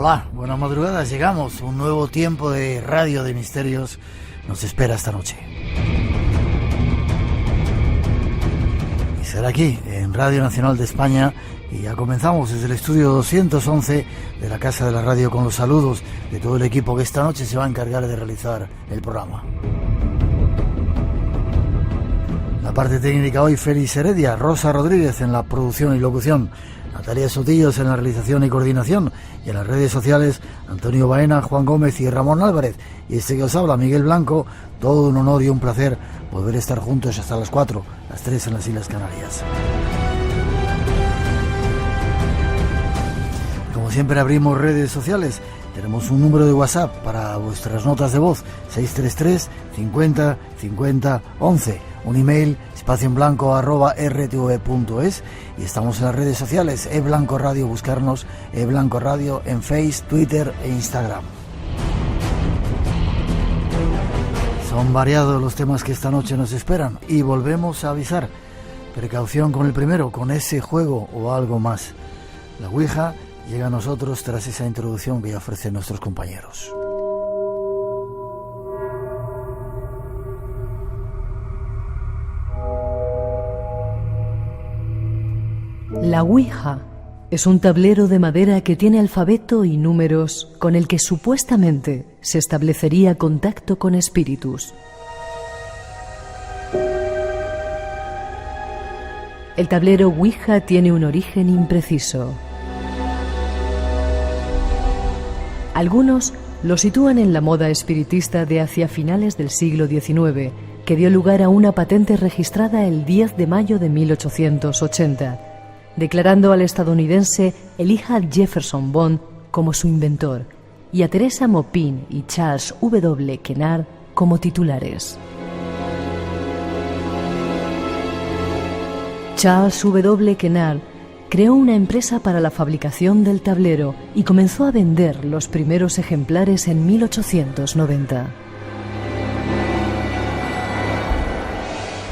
Hola, buenas madrugadas, llegamos. Un nuevo tiempo de Radio de Misterios nos espera esta noche. Y será aquí, en Radio Nacional de España, y ya comenzamos desde el estudio 211 de la Casa de la Radio con los saludos de todo el equipo que esta noche se va a encargar de realizar el programa. La parte técnica hoy, Félix Heredia, Rosa Rodríguez en la producción y locución, Natalia Sotillos en la realización y coordinación, y en las redes sociales Antonio Baena, Juan Gómez y Ramón Álvarez, y este que os habla, Miguel Blanco. Todo un honor y un placer poder estar juntos hasta las 4, las 3 en las Islas Canarias. Como siempre abrimos redes sociales. Tenemos un número de WhatsApp para vuestras notas de voz, 633 50 50 11. Un email, espacioenblanco@rtv.es, y estamos en las redes sociales, eBlanco Radio, buscarnos eBlanco Radio en Face, Twitter e Instagram. Son variados los temas que esta noche nos esperan y volvemos a avisar. Precaución con el primero, con ese juego o algo más. La Ouija llega a nosotros tras esa introducción que ya ofrecen nuestros compañeros. La Ouija es un tablero de madera que tiene alfabeto y números con el que supuestamente se establecería contacto con espíritus. El tablero Ouija tiene un origen impreciso. Algunos lo sitúan en la moda espiritista de hacia finales del siglo XIX, que dio lugar a una patente registrada el 10 de mayo de 1880, declarando al estadounidense Elijah Jefferson Bond como su inventor y a Teresa Maupin y Charles W. Kennard como titulares. Charles W. Kennard creó una empresa para la fabricación del tablero y comenzó a vender los primeros ejemplares en 1890.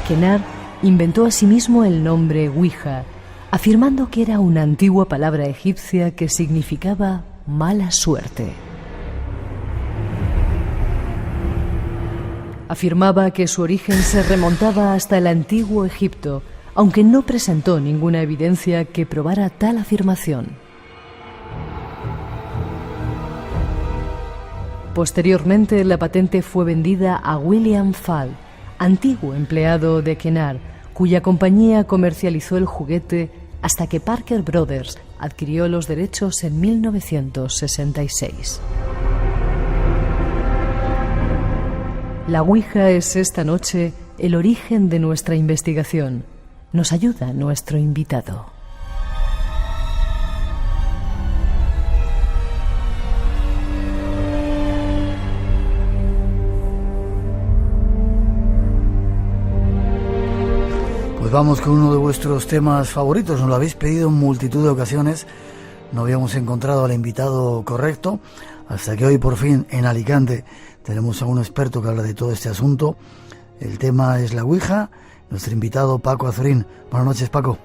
Kennard inventó asimismo el nombre Ouija, afirmando que era una antigua palabra egipcia que significaba mala suerte. Afirmaba que su origen se remontaba hasta el antiguo Egipto, aunque no presentó ninguna evidencia que probara tal afirmación. Posteriormente, la patente fue vendida a William Fall, antiguo empleado de Kennard, cuya compañía comercializó el juguete hasta que Parker Brothers adquirió los derechos en 1966. La Ouija es esta noche el origen de nuestra investigación. Nos ayuda nuestro invitado. Pues vamos con uno de vuestros temas favoritos. Nos lo habéis pedido en multitud de ocasiones. No habíamos encontrado al invitado correcto, hasta que hoy por fin en Alicante tenemos a un experto que habla de todo este asunto. El tema es la Ouija. Nuestro invitado, Paco Azorín. Buenas noches, Paco.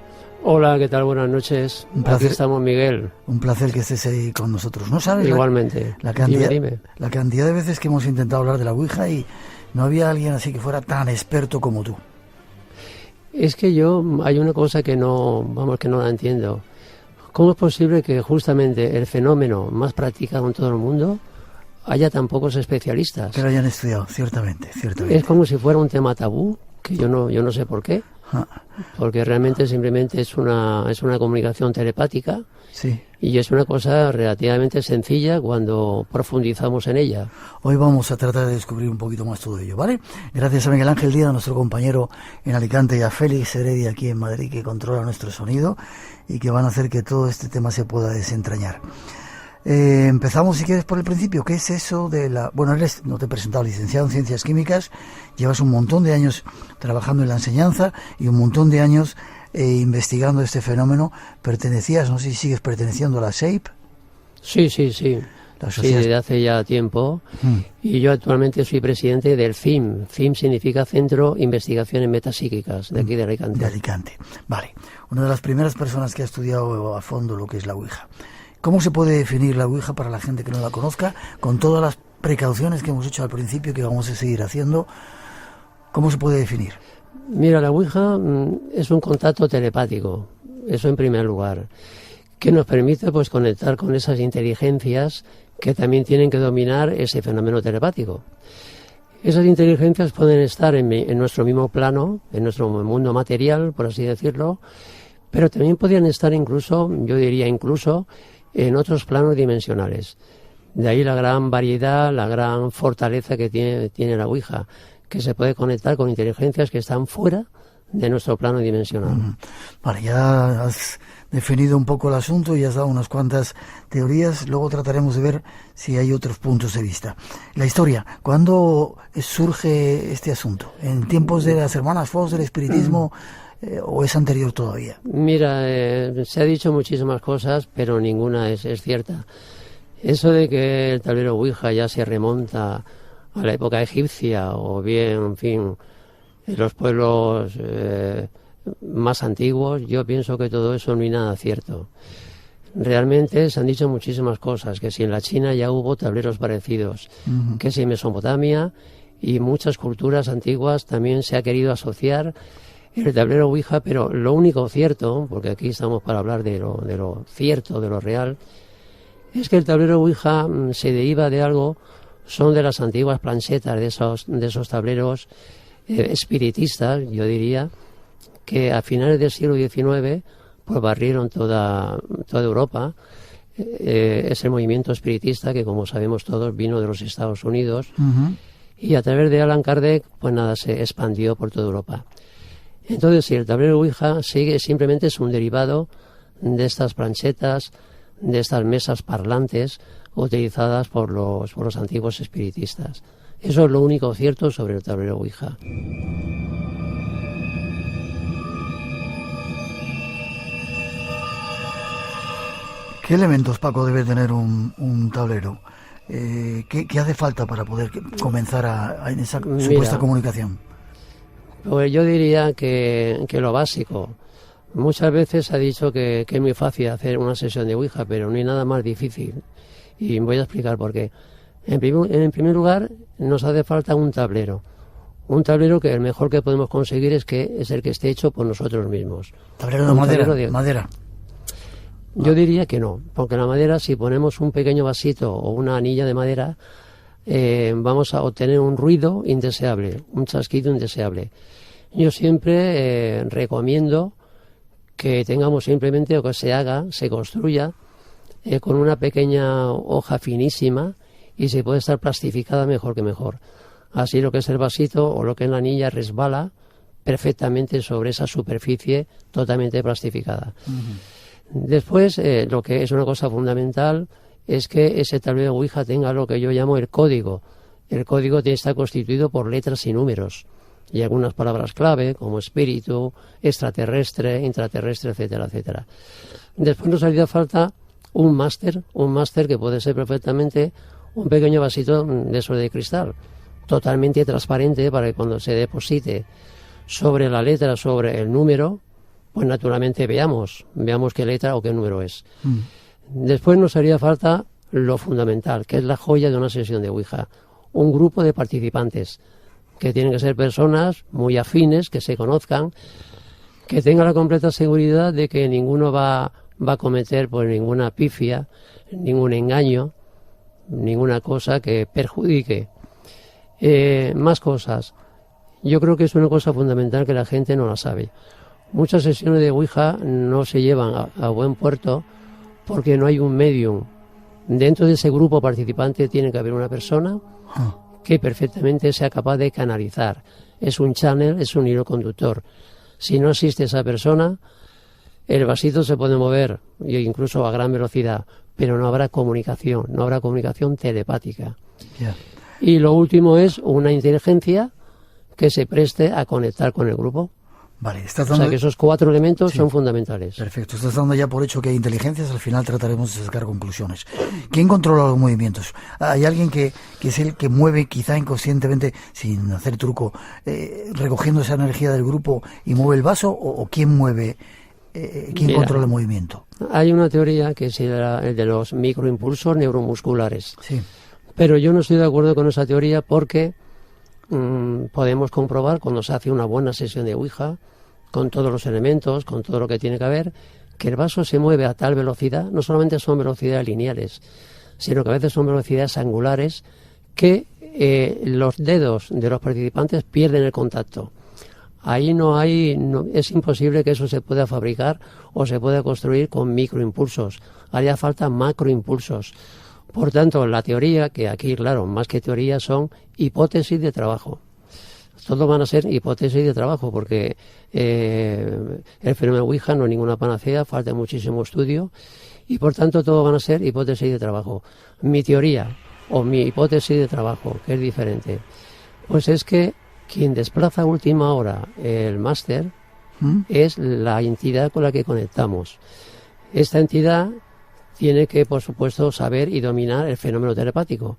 Hola, ¿qué tal? Buenas noches. Un placer. Aquí estamos, Miguel. Un placer que estés ahí con nosotros. ¿No sabes? Igualmente. La cantidad, dime. La cantidad de veces que hemos intentado hablar de la Ouija y no había alguien así que fuera tan experto como tú. Es que hay una cosa que no la entiendo. ¿Cómo es posible que justamente el fenómeno más practicado en todo el mundo haya tan pocos especialistas? Que lo hayan estudiado, ciertamente. Es como si fuera un tema tabú, que yo no sé por qué. Porque realmente simplemente es una comunicación telepática. Sí. Y es una cosa relativamente sencilla cuando profundizamos en ella. Hoy vamos a tratar de descubrir un poquito más todo ello, ¿vale? Gracias a Miguel Ángel Díaz, nuestro compañero en Alicante, y a Félix Heredia aquí en Madrid, que controla nuestro sonido y que van a hacer que todo este tema se pueda desentrañar. Empezamos, si quieres, por el principio. ¿Qué es eso de la...? Bueno, no te he presentado, licenciado en Ciencias Químicas, llevas un montón de años trabajando en la enseñanza y un montón de años investigando este fenómeno. Pertenecías, no sé si sigues perteneciendo a la SEIP. Sí. Sí, desde hace ya tiempo. Y yo actualmente soy presidente del FIM. FIM significa Centro Investigaciones Metapsíquicas, de aquí de Alicante. De Alicante, vale. Una de las primeras personas que ha estudiado a fondo lo que es la Ouija. ¿Cómo se puede definir la Ouija para la gente que no la conozca, con todas las precauciones que hemos hecho al principio y que vamos a seguir haciendo? ¿Cómo se puede definir? Mira, la Ouija es un contacto telepático, eso en primer lugar, que nos permite pues conectar con esas inteligencias que también tienen que dominar ese fenómeno telepático. Esas inteligencias pueden estar en nuestro mismo plano, en nuestro mundo material, por así decirlo, pero también podrían estar incluso, yo diría incluso, en otros planos dimensionales. De ahí la gran variedad, la gran fortaleza que tiene la Ouija, que se puede conectar con inteligencias que están fuera de nuestro plano dimensional. Vale, ya has definido un poco el asunto y has dado unas cuantas teorías, luego trataremos de ver si hay otros puntos de vista. La historia, ¿cuándo surge este asunto? ¿En tiempos de las hermanas Fox del espiritismo o es anterior todavía? Mira, se ha dicho muchísimas cosas, pero ninguna es cierta. Eso de que el tablero Ouija ya se remonta a la época egipcia o bien, en fin, en los pueblos más antiguos, yo pienso que todo eso no hay nada cierto. Realmente se han dicho muchísimas cosas, que si en la China ya hubo tableros parecidos, que si en Mesopotamia y muchas culturas antiguas también se ha querido asociar el tablero Ouija, pero lo único cierto, porque aquí estamos para hablar de lo cierto, de lo real, es que el tablero Ouija se deriva de algo, son de las antiguas planchetas de esos tableros espiritistas, yo diría, que a finales del siglo XIX pues barrieron toda Europa. Es el movimiento espiritista que, como sabemos todos, vino de los Estados Unidos y a través de Allan Kardec pues nada, se expandió por toda Europa. Entonces, si el tablero Ouija simplemente es un derivado de estas planchetas, de estas mesas parlantes utilizadas por los antiguos espiritistas. Eso es lo único cierto sobre el tablero Ouija. ¿Qué elementos, Paco, debe tener un tablero? ¿Qué hace falta para poder comenzar en esa supuesta comunicación? Pues yo diría que lo básico. Muchas veces se ha dicho que es muy fácil hacer una sesión de Ouija, pero no hay nada más difícil. Y voy a explicar por qué. En primer lugar, nos hace falta un tablero. Un tablero que el mejor que podemos conseguir es el que esté hecho por nosotros mismos. ¿Tablero de madera? Yo diría que no, porque la madera, si ponemos un pequeño vasito o una anilla de madera, vamos a obtener un ruido indeseable, un chasquido indeseable. Yo siempre recomiendo que tengamos simplemente, o que se construya con una pequeña hoja finísima y si puede estar plastificada mejor que mejor. Así lo que es el vasito o lo que es la anilla resbala perfectamente sobre esa superficie totalmente plastificada. Después, lo que es una cosa fundamental es que ese tablero Ouija tenga lo que yo llamo el código. El código tiene que estar constituido por letras y números y algunas palabras clave como espíritu, extraterrestre, intraterrestre, etcétera, etcétera. Después nos haría falta un máster que puede ser perfectamente un pequeño vasito de esos de cristal, totalmente transparente, para que cuando se deposite sobre la letra, sobre el número, pues naturalmente veamos qué letra o qué número es. Después nos haría falta lo fundamental, que es la joya de una sesión de Ouija, un grupo de participantes, que tienen que ser personas muy afines, que se conozcan, que tengan la completa seguridad de que ninguno va a cometer pues ninguna pifia, ningún engaño, ninguna cosa que perjudique. Más cosas. Yo creo que es una cosa fundamental que la gente no la sabe. Muchas sesiones de Ouija no se llevan a buen puerto porque no hay un medium. Dentro de ese grupo participante tiene que haber una persona que perfectamente sea capaz de canalizar. Es un channel, es un hilo conductor. Si no existe esa persona, el vasito se puede mover, incluso a gran velocidad, pero no habrá comunicación telepática. Y lo último es una inteligencia que se preste a conectar con el grupo. Vale, o sea que esos 4 elementos son fundamentales. Perfecto, estás dando ya por hecho que hay inteligencias, al final trataremos de sacar conclusiones. ¿Quién controla los movimientos? ¿Hay alguien que es el que mueve quizá inconscientemente, sin hacer truco, recogiendo esa energía del grupo y mueve el vaso? ¿O quién mueve ¿quién controla el movimiento? Hay una teoría que es el de los microimpulsos neuromusculares. Sí. Pero yo no estoy de acuerdo con esa teoría porque podemos comprobar cuando se hace una buena sesión de Ouija, con todos los elementos, con todo lo que tiene que haber, que el vaso se mueve a tal velocidad, no solamente son velocidades lineales, sino que a veces son velocidades angulares que los dedos de los participantes pierden el contacto. Ahí es imposible que eso se pueda fabricar o se pueda construir con microimpulsos. Haría falta macroimpulsos. Por tanto, la teoría, que aquí, claro, más que teoría, son hipótesis de trabajo. Todos van a ser hipótesis de trabajo, porque el fenómeno Ouija no es ninguna panacea, falta muchísimo estudio, y por tanto todo van a ser hipótesis de trabajo. Mi teoría, o mi hipótesis de trabajo, que es diferente, pues es que quien desplaza a última hora el máster es la entidad con la que conectamos. Esta entidad tiene que, por supuesto, saber y dominar el fenómeno telepático,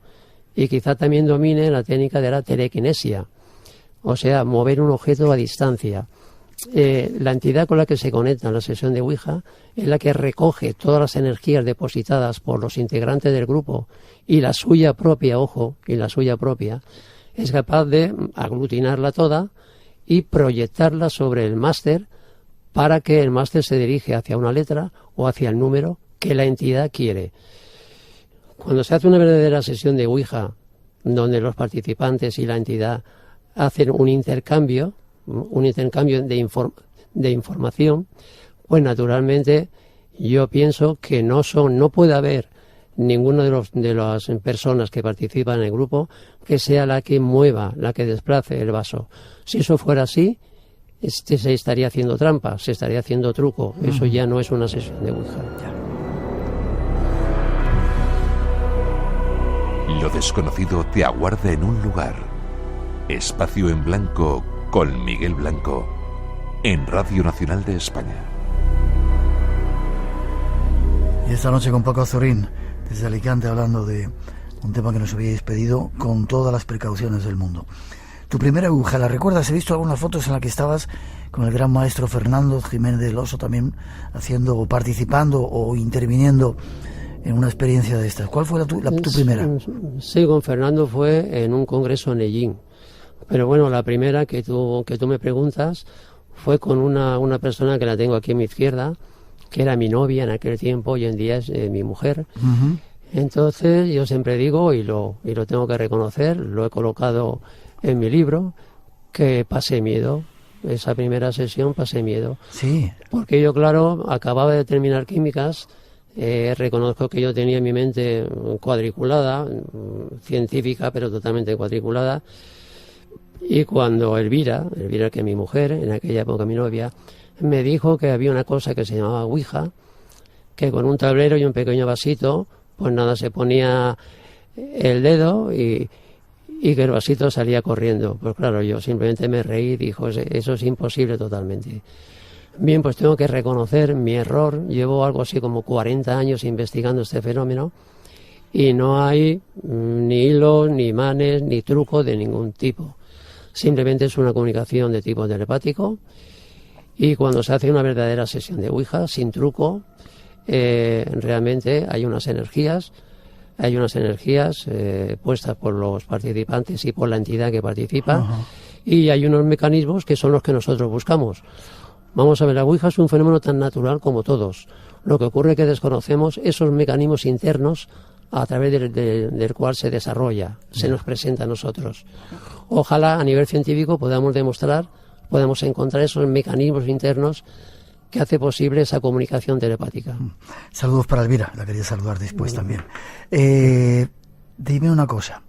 y quizá también domine la técnica de la telequinesia, o sea, mover un objeto a distancia. La entidad con la que se conecta en la sesión de Ouija es la que recoge todas las energías depositadas por los integrantes del grupo y la suya propia, ojo, y la suya propia, es capaz de aglutinarla toda y proyectarla sobre el máster para que el máster se dirige hacia una letra o hacia el número que la entidad quiere. Cuando se hace una verdadera sesión de Ouija, donde los participantes y la entidad hacen un intercambio de información, pues naturalmente yo pienso que no puede haber ninguno de las personas que participan en el grupo que sea la que mueva, la que desplace el vaso. Si eso fuera así, se estaría haciendo trampa, se estaría haciendo truco. Eso ya no es una sesión de Ouija. Lo desconocido te aguarda en un lugar. Espacio en Blanco con Miguel Blanco en Radio Nacional de España. Y esta noche con Paco Azorín, desde Alicante, hablando de un tema que nos habíais pedido con todas las precauciones del mundo. Tu primera Ouija, ¿la recuerdas? He visto algunas fotos en las que estabas con el gran maestro Fernando Jiménez del Oso también haciendo o participando o interviniendo en una experiencia de estas. ¿Cuál fue tu primera? Sí, con Fernando fue en un congreso en Ellín. Pero bueno, la primera que tú me preguntas fue con una persona que la tengo aquí a mi izquierda, que era mi novia en aquel tiempo, hoy en día es mi mujer. Uh-huh. Entonces yo siempre digo, y lo tengo que reconocer, lo he colocado en mi libro, que pasé miedo. Esa primera sesión pasé miedo. Sí. Porque yo, claro, acababa de terminar químicas, reconozco que yo tenía mi mente cuadriculada, científica, pero totalmente cuadriculada. Y cuando Elvira, que es mi mujer, en aquella época mi novia, me dijo que había una cosa que se llamaba Ouija, que con un tablero y un pequeño vasito, pues nada, se ponía el dedo y que el vasito salía corriendo. Pues claro, yo simplemente me reí y dijo, eso es imposible totalmente. Bien, pues tengo que reconocer mi error. Llevo algo así como 40 años investigando este fenómeno y no hay ni hilos, ni imanes, ni trucos de ningún tipo. Simplemente es una comunicación de tipo telepático, y cuando se hace una verdadera sesión de Ouija, sin truco, realmente hay unas energías puestas por los participantes y por la entidad que participa. Uh-huh. Y hay unos mecanismos que son los que nosotros buscamos. Vamos a ver, la Ouija es un fenómeno tan natural como todos. Lo que ocurre es que desconocemos esos mecanismos internos a través del cual se desarrolla, se nos presenta a nosotros. Ojalá a nivel científico podamos encontrar esos mecanismos internos que hace posible esa comunicación telepática. Saludos para Elvira, la quería saludar después también. Dime una cosa,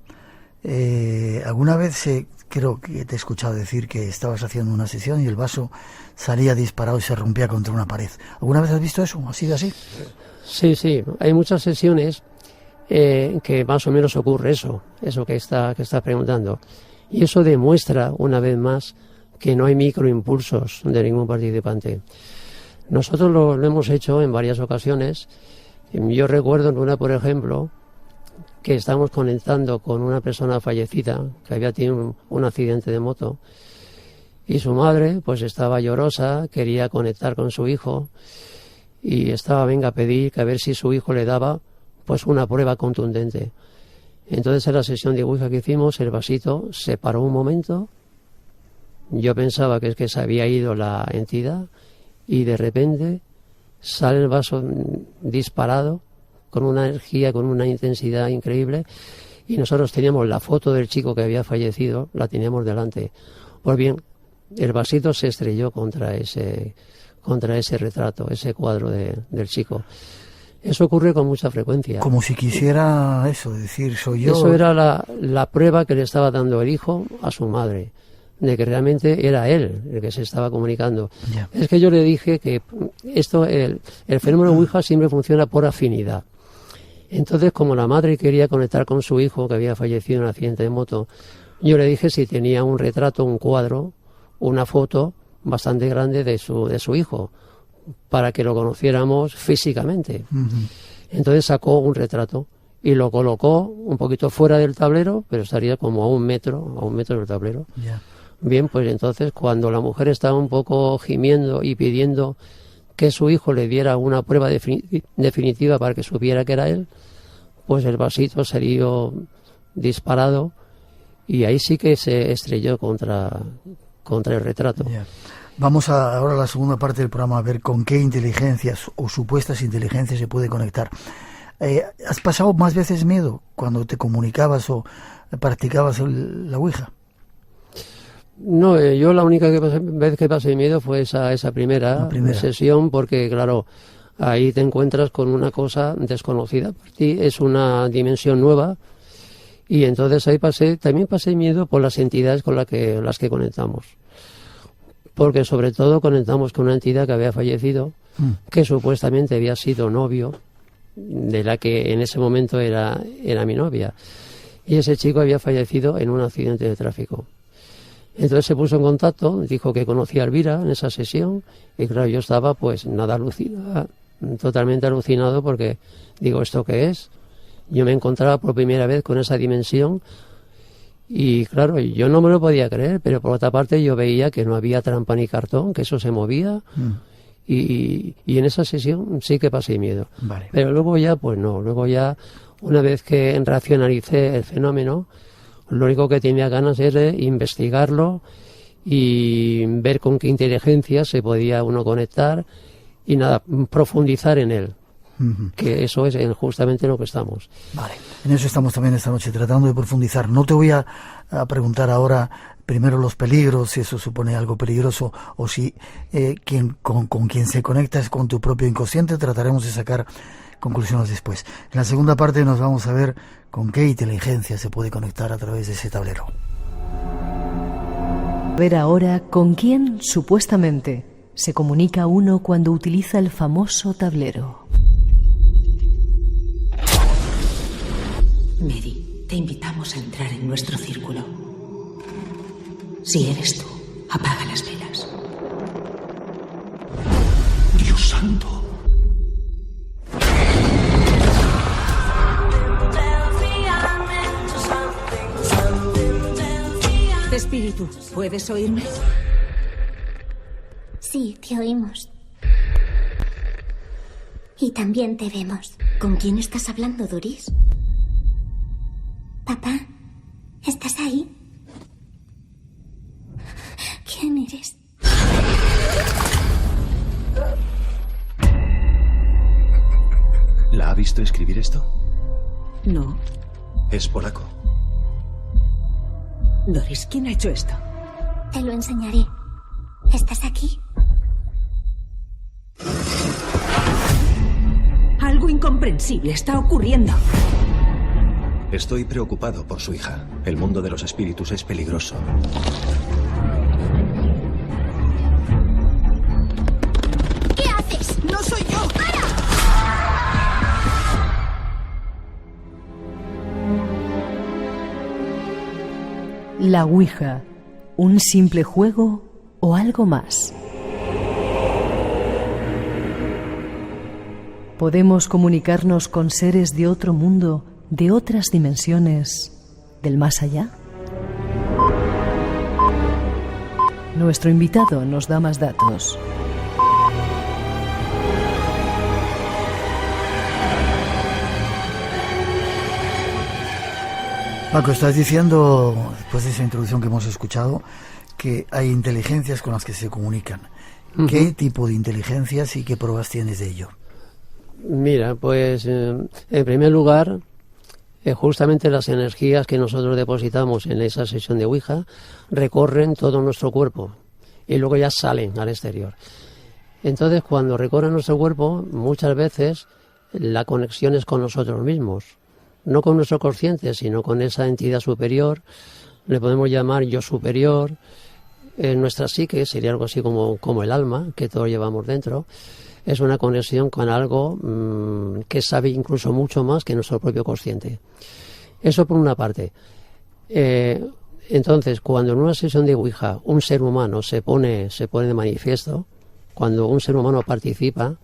alguna vez creo que te he escuchado decir que estabas haciendo una sesión y el vaso salía disparado y se rompía contra una pared. ¿Alguna vez has visto eso? ¿Ha sido así? Sí, hay muchas sesiones que más o menos ocurre eso que está preguntando, y eso demuestra una vez más que no hay microimpulsos de ningún participante. Nosotros lo hemos hecho en varias ocasiones. Yo recuerdo en una, por ejemplo, que estábamos conectando con una persona fallecida que había tenido un accidente de moto, Y su madre pues estaba llorosa, quería conectar con su hijo y estaba venga a pedir que a ver si su hijo le daba pues una prueba contundente. Entonces en la sesión de Ouija que hicimos, el vasito se paró un momento. Yo pensaba que es que se había ido la entidad y de repente sale el vaso disparado con una energía, con una intensidad increíble, y nosotros teníamos la foto del chico que había fallecido, la teníamos delante. Pues bien, el vasito se estrelló contra ese retrato, ese cuadro del chico. Eso ocurre con mucha frecuencia. Como si quisiera eso, decir, soy yo. Eso era la prueba que le estaba dando el hijo a su madre, de que realmente era él el que se estaba comunicando. Ya. Es que yo le dije que el fenómeno Ouija siempre funciona por afinidad. Entonces, como la madre quería conectar con su hijo que había fallecido en un accidente de moto, yo le dije si tenía un retrato, un cuadro, una foto bastante grande de su hijo, para que lo conociéramos físicamente. Uh-huh. Entonces sacó un retrato y lo colocó un poquito fuera del tablero, pero estaría como a un metro del tablero. Yeah. Bien, pues entonces cuando la mujer estaba un poco gimiendo y pidiendo que su hijo le diera una prueba definitiva para que supiera que era él, pues el vasito salió disparado y ahí sí que se estrelló contra el retrato. Yeah. Vamos ahora a la segunda parte del programa a ver con qué inteligencias o supuestas inteligencias se puede conectar. ¿Has pasado más veces miedo cuando te comunicabas o practicabas la Ouija? No, yo la única vez que pasé miedo fue esa primera sesión, porque claro, ahí te encuentras con una cosa desconocida para ti, es una dimensión nueva, y entonces ahí también pasé miedo por las entidades con las que conectamos. Porque sobre todo conectamos con una entidad que había fallecido, que supuestamente había sido novio de la que en ese momento era mi novia. Y ese chico había fallecido en un accidente de tráfico. Entonces se puso en contacto, dijo que conocía a Elvira en esa sesión, y claro, yo estaba pues totalmente alucinado, porque digo, ¿esto qué es? Yo me encontraba por primera vez con esa dimensión. Y claro, yo no me lo podía creer, pero por otra parte yo veía que no había trampa ni cartón, que eso se movía, y en esa sesión sí que pasé miedo. Vale. Pero luego ya, pues no, una vez que racionalicé el fenómeno, lo único que tenía ganas era de investigarlo y ver con qué inteligencia se podía uno conectar y nada, profundizar en él. Que eso es justamente lo que estamos. Vale, en eso estamos también esta noche, tratando de profundizar. No te voy a preguntar ahora primero los peligros, si eso supone algo peligroso, o si con quien se conecta es con tu propio inconsciente. Trataremos de sacar conclusiones después. En la segunda parte nos vamos a ver con qué inteligencia se puede conectar a través de ese tablero. Ver ahora con quién supuestamente se comunica uno cuando utiliza el famoso tablero. Mary, te invitamos a entrar en nuestro círculo. Si eres tú, apaga las velas. Dios santo. Espíritu, ¿puedes oírme? Sí, te oímos. Y también te vemos. ¿Con quién estás hablando, Doris? Papá, ¿estás ahí? ¿Quién eres? ¿La ha visto escribir esto? No. Es polaco. Doris, ¿quién ha hecho esto? Te lo enseñaré. ¿Estás aquí? Algo incomprensible está ocurriendo. Estoy preocupado por su hija. El mundo de los espíritus es peligroso. ¿Qué haces? ¡No soy yo! La Ouija, ¿un simple juego o algo más? ¿Podemos comunicarnos con seres de otro mundo, de otras dimensiones, del más allá? Nuestro invitado nos da más datos. Paco, estás diciendo, después de esa introducción que hemos escuchado, que hay inteligencias con las que se comunican. ¿Qué tipo de inteligencias y qué pruebas tienes de ello? Mira, pues en primer lugar, justamente las energías que nosotros depositamos en esa sesión de Ouija recorren todo nuestro cuerpo y luego ya salen al exterior. Entonces, cuando recorren nuestro cuerpo, muchas veces la conexión es con nosotros mismos. No con nuestro consciente, sino con esa entidad superior, le podemos llamar yo superior, nuestra psique sería algo así como el alma, que todos llevamos dentro, es una conexión con algo que sabe incluso mucho más que nuestro propio consciente. Eso por una parte. Entonces, cuando en una sesión de Ouija un ser humano se pone de manifiesto, cuando un ser humano participa,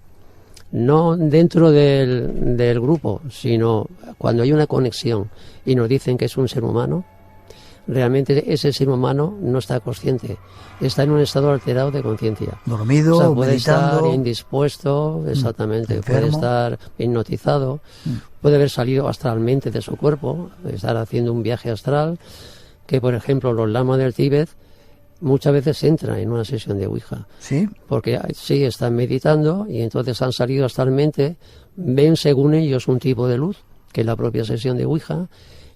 no dentro del grupo, sino cuando hay una conexión y nos dicen que es un ser humano, realmente ese ser humano no está consciente, está en un estado alterado de conciencia. Dormido, o sea, puede meditando, estar indispuesto, exactamente, enfermo. puede estar hipnotizado, puede haber salido astralmente de su cuerpo, estar haciendo un viaje astral, que por ejemplo los lamas del Tíbet muchas veces entran en una sesión de Ouija. ¿Sí? Porque sí, están meditando y entonces han salido astralmente, ven según ellos un tipo de luz, que es la propia sesión de Ouija,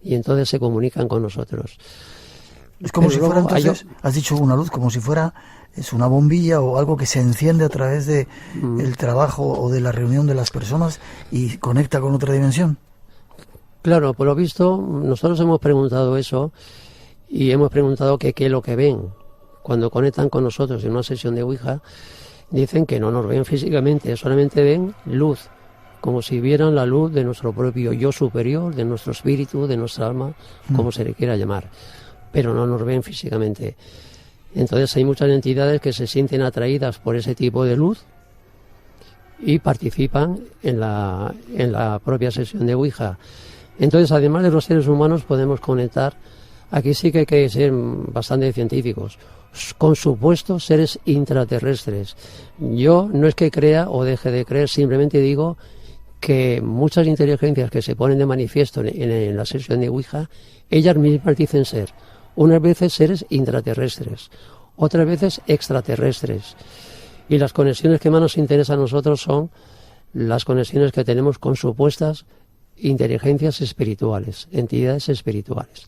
y entonces se comunican con nosotros. Es como Pero si fuera, luego entonces, has dicho una luz, como si fuera es una bombilla o algo que se enciende a través de el trabajo o de la reunión de las personas y conecta con otra dimensión. Claro, por lo visto, nosotros hemos preguntado eso y hemos preguntado qué es lo que ven. Cuando conectan con nosotros en una sesión de Ouija, dicen que no nos ven físicamente, solamente ven luz, como si vieran la luz de nuestro propio yo superior, de nuestro espíritu, de nuestra alma, como se le quiera llamar, pero no nos ven físicamente. Entonces hay muchas entidades que se sienten atraídas por ese tipo de luz y participan en la propia sesión de Ouija. Entonces, además de los seres humanos, podemos conectar, aquí sí que hay que ser bastante científicos, con supuestos seres intraterrestres. Yo no es que crea o deje de creer, simplemente digo que muchas inteligencias que se ponen de manifiesto en la sesión de Ouija, ellas mismas dicen ser, unas veces seres intraterrestres, otras veces extraterrestres. Y las conexiones que más nos interesan a nosotros son las conexiones que tenemos con supuestas inteligencias espirituales, entidades espirituales.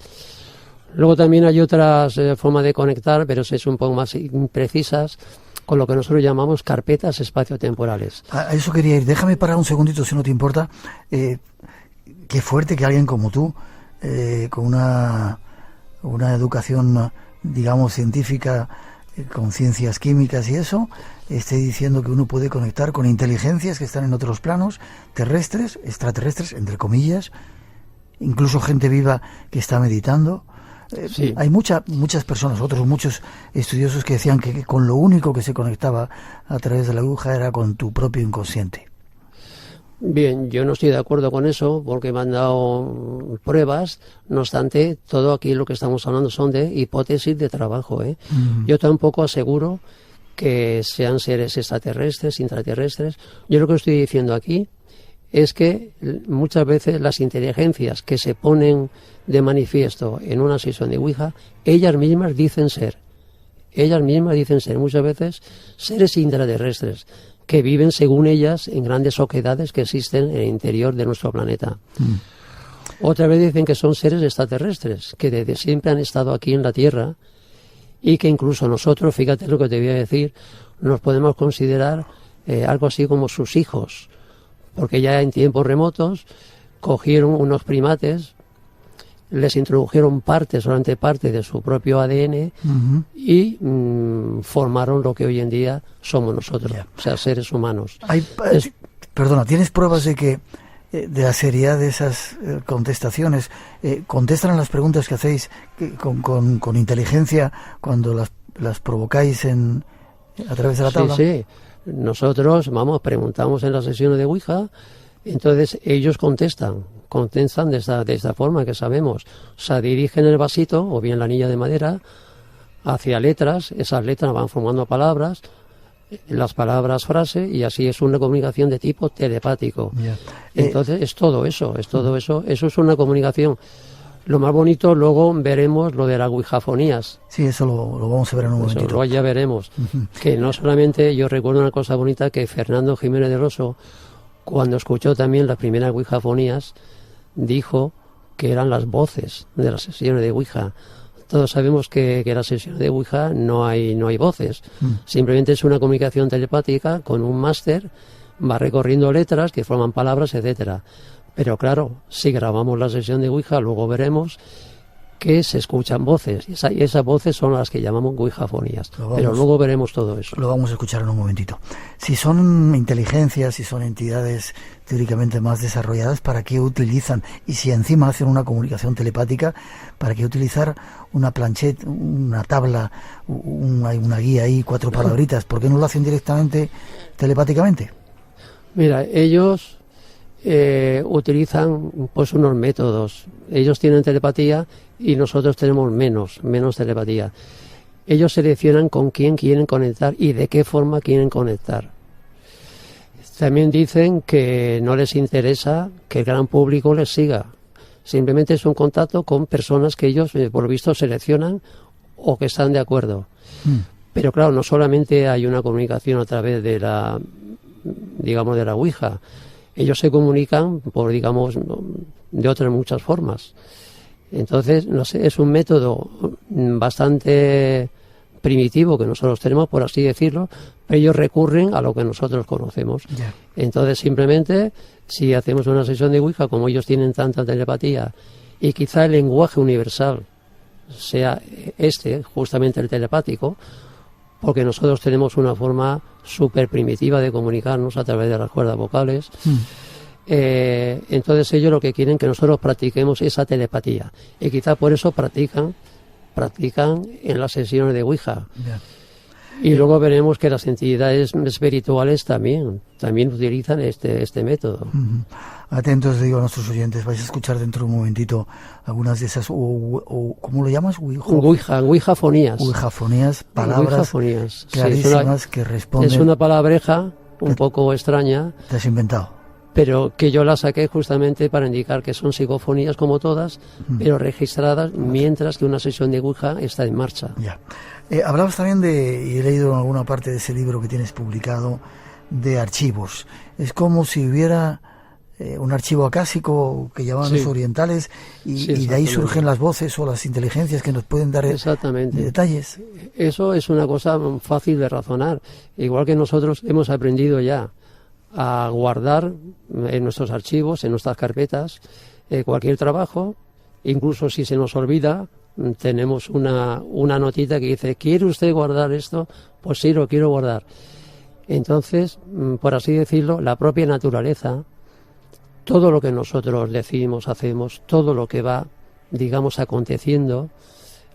Luego también hay otras formas de conectar, pero es un poco más imprecisas, con lo que nosotros llamamos carpetas espaciotemporales. A eso quería ir. Déjame parar un segundito, si no te importa. Qué fuerte que alguien como tú, con una educación, digamos, científica, con ciencias químicas y eso, esté diciendo que uno puede conectar con inteligencias que están en otros planos, terrestres, extraterrestres, entre comillas, incluso gente viva que está meditando. Sí. Hay muchas personas, muchos estudiosos que decían que con lo único que se conectaba a través de la Ouija era con tu propio inconsciente. Bien, yo no estoy de acuerdo con eso porque me han dado pruebas, no obstante, todo aquí lo que estamos hablando son de hipótesis de trabajo, ¿eh? Yo tampoco aseguro que sean seres extraterrestres, intraterrestres. Yo lo que estoy diciendo aquí es que muchas veces las inteligencias que se ponen de manifiesto en una sesión de Ouija, ellas mismas dicen ser muchas veces seres intraterrestres que viven, según ellas, en grandes oquedades que existen en el interior de nuestro planeta. Otra vez dicen que son seres extraterrestres, que desde siempre han estado aquí en la Tierra y que incluso nosotros, fíjate lo que te voy a decir, nos podemos considerar algo así como sus hijos, porque ya en tiempos remotos cogieron unos primates, les introdujeron solamente parte de su propio ADN y formaron lo que hoy en día somos nosotros, o sea, seres humanos. Perdona, ¿tienes pruebas de que de la seriedad de esas contestaciones? ¿Contestan las preguntas que hacéis con inteligencia cuando las provocáis a través de la tabla? Sí. Nosotros, preguntamos en las sesiones de Ouija, entonces ellos contestan de esta forma que sabemos. O sea, dirigen el vasito, o bien la anilla de madera, hacia letras, esas letras van formando palabras, las palabras frase, y así es una comunicación de tipo telepático. Ya. Entonces es todo eso, eso es una comunicación. Lo más bonito, luego veremos lo de las ouijafonías. Sí, eso lo vamos a ver en un momentito. Luego ya veremos. Que no solamente, yo recuerdo una cosa bonita, que Fernando Jiménez del Oso, cuando escuchó también las primeras ouijafonías, dijo que eran las voces de las sesiones de Ouija. Todos sabemos que en las sesiones de Ouija no hay voces. Simplemente es una comunicación telepática con un máster, va recorriendo letras que forman palabras, etcétera. Pero claro, si grabamos la sesión de Ouija, luego veremos que se escuchan voces, y esas voces son las que llamamos ouijafonías. Pero luego veremos todo eso. Lo vamos a escuchar en un momentito. Si son inteligencias, si son entidades teóricamente más desarrolladas, ¿para qué utilizan? Y si encima hacen una comunicación telepática, ¿para qué utilizar una planchette, una tabla, una guía ahí, 4 palabritas? ¿Por qué no lo hacen directamente telepáticamente? Mira, ellos utilizan pues unos métodos. Ellos tienen telepatía y nosotros tenemos menos telepatía. Ellos seleccionan con quién quieren conectar y de qué forma quieren conectar. También dicen que no les interesa que el gran público les siga. Simplemente es un contacto con personas que ellos, por lo visto, seleccionan o que están de acuerdo. Pero claro, no solamente hay una comunicación a través de la, digamos, de la Ouija. Ellos se comunican por, digamos, de otras muchas formas. Entonces, no sé, es un método bastante primitivo que nosotros tenemos, por así decirlo, pero ellos recurren a lo que nosotros conocemos. Yeah. Entonces, simplemente, si hacemos una sesión de Ouija, como ellos tienen tanta telepatía, y quizá el lenguaje universal sea justamente el telepático, porque nosotros tenemos una forma súper primitiva de comunicarnos a través de las cuerdas vocales. Entonces ellos lo que quieren que nosotros practiquemos esa telepatía, y quizá por eso practican en las sesiones de Ouija. Yeah. Y luego veremos que las entidades espirituales también utilizan este método. Atentos, digo a nuestros oyentes, vais a escuchar dentro de un momentito algunas de esas, ¿cómo lo llamas? Ouijafonías. Ouijafonías, palabras clarísimas que responden. Es una palabreja un poco extraña. Te has inventado. Pero que yo la saqué justamente para indicar que son psicofonías como todas, pero registradas mientras que una sesión de Ouija está en marcha. Ya. Hablabas también y he leído en alguna parte de ese libro que tienes publicado, de archivos. Es como si hubiera un archivo acásico que llamaban los orientales y de ahí surgen las voces o las inteligencias que nos pueden dar detalles. Eso es una cosa fácil de razonar. Igual que nosotros hemos aprendido ya a guardar en nuestros archivos, en nuestras carpetas, cualquier trabajo, incluso si se nos olvida, tenemos una notita que dice, ¿quiere usted guardar esto? Pues sí, lo quiero guardar. Entonces, por así decirlo, la propia naturaleza, todo lo que nosotros decimos, hacemos, todo lo que va, digamos, aconteciendo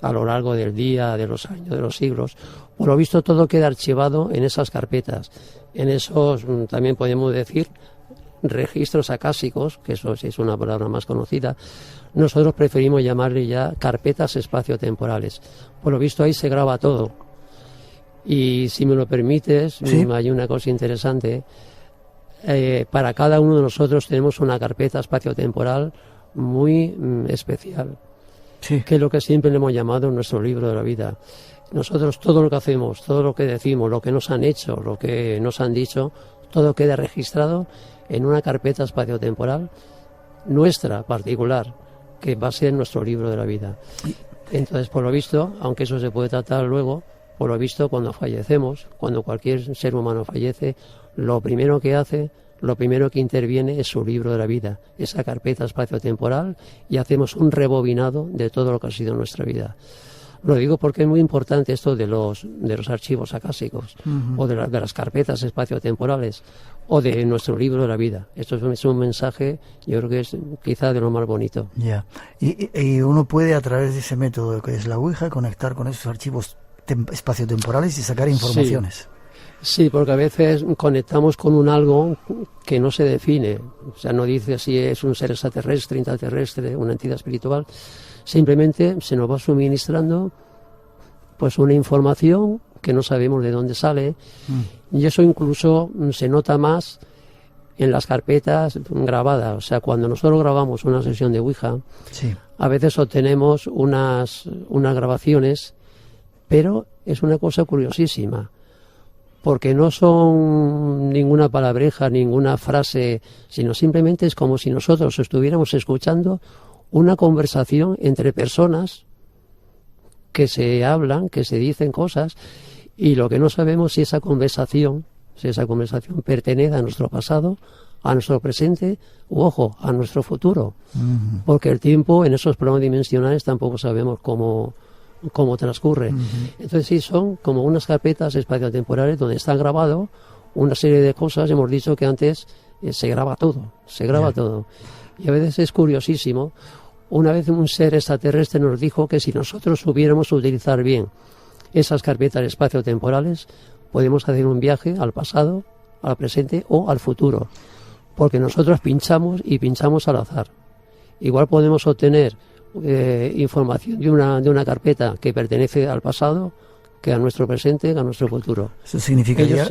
a lo largo del día, de los años, de los siglos, por lo visto todo queda archivado en esas carpetas, en esos, también podemos decir, registros acásicos, que eso sí es una palabra más conocida. Nosotros preferimos llamarle ya carpetas espaciotemporales. Por lo visto ahí se graba todo. Y si me lo permites, ¿sí? Hay una cosa interesante. Para cada uno de nosotros tenemos una carpeta espaciotemporal muy especial, sí, que es lo que siempre le hemos llamado nuestro libro de la vida. Nosotros todo lo que hacemos, todo lo que decimos, lo que nos han hecho, lo que nos han dicho, todo queda registrado en una carpeta espaciotemporal nuestra, particular, que va a ser nuestro libro de la vida. Entonces, por lo visto, aunque eso se puede tratar luego, por lo visto, cuando fallecemos, cuando cualquier ser humano fallece, lo primero que hace, lo primero que interviene es su libro de la vida, esa carpeta espaciotemporal, y hacemos un rebobinado de todo lo que ha sido nuestra vida. Lo digo porque es muy importante esto de los archivos acásicos, o de las carpetas espaciotemporales, o de nuestro libro de la vida. Esto es un mensaje, yo creo que es quizá de lo más bonito. Ya. Y uno puede, a través de ese método que es la Ouija, conectar con esos archivos espaciotemporales y sacar informaciones. Sí, porque a veces conectamos con un algo que no se define. O sea, no dice si es un ser extraterrestre, intraterrestre, una entidad espiritual. Simplemente se nos va suministrando pues una información que no sabemos de dónde sale, y eso incluso se nota más en las carpetas grabadas. O sea, cuando nosotros grabamos una sesión de Ouija, Sí. a veces obtenemos unas grabaciones, pero es una cosa curiosísima, porque no son ninguna palabreja, ninguna frase, sino simplemente es como si nosotros estuviéramos escuchando una conversación entre personas que se hablan, que se dicen cosas, y lo que no sabemos si esa conversación pertenece a nuestro pasado, a nuestro presente, u ojo, a nuestro futuro. Porque el tiempo en esos planos dimensionales tampoco sabemos cómo transcurre. Entonces sí, son como unas carpetas espaciotemporales donde está grabado una serie de cosas. Hemos dicho que antes se graba todo. Y a veces es curiosísimo. Una vez un ser extraterrestre nos dijo que si nosotros supiéramos utilizar bien esas carpetas espaciotemporales, podemos hacer un viaje al pasado, al presente o al futuro, porque nosotros pinchamos al azar. Igual podemos obtener información de una carpeta que pertenece al pasado, que a nuestro presente, que a nuestro futuro. Eso significaría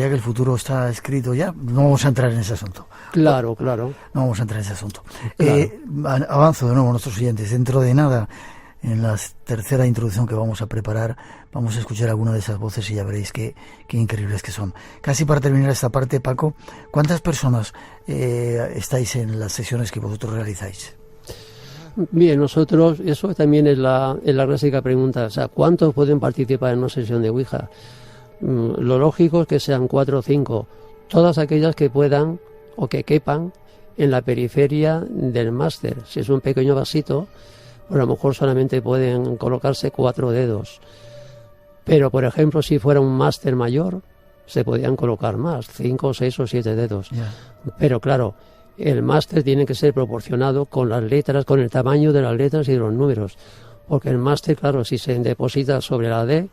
que el futuro está escrito ya. No vamos a entrar en ese asunto. Claro. No vamos a entrar en ese asunto. Claro. Avanzo de nuevo a nuestros oyentes. Dentro de nada, en la tercera introducción que vamos a preparar, vamos a escuchar alguna de esas voces y ya veréis qué increíbles que son. Casi para terminar esta parte, Paco, ¿cuántas personas estáis en las sesiones que vosotros realizáis? Bien, nosotros, eso también es la clásica pregunta, o sea, ¿cuántos pueden participar en una sesión de Ouija? Lo lógico es que sean 4 o 5, todas aquellas que puedan o que quepan en la periferia del máster. Si es un pequeño vasito, pues a lo mejor solamente pueden colocarse 4 dedos. Pero, por ejemplo, si fuera un máster mayor, se podían colocar más, 5, 6 o 7 dedos. Yeah. Pero claro, el máster tiene que ser proporcionado con las letras, con el tamaño de las letras y de los números. Porque el máster, claro, si se deposita sobre la D,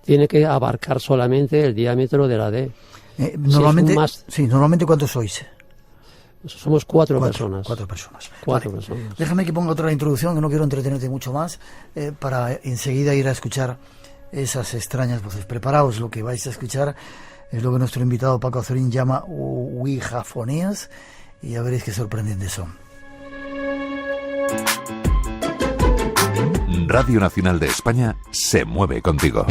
tiene que abarcar solamente el diámetro de la D. Normalmente, normalmente ¿cuántos sois? Somos 4 personas. 4 personas. Cuatro Vale. personas. Déjame que ponga otra introducción, que no quiero entretenerte mucho más, para enseguida ir a escuchar esas extrañas voces. Preparaos, lo que vais a escuchar es lo que nuestro invitado Paco Azorín llama ouijafonías, y ya veréis qué sorprendentes son. Radio Nacional de España se mueve contigo.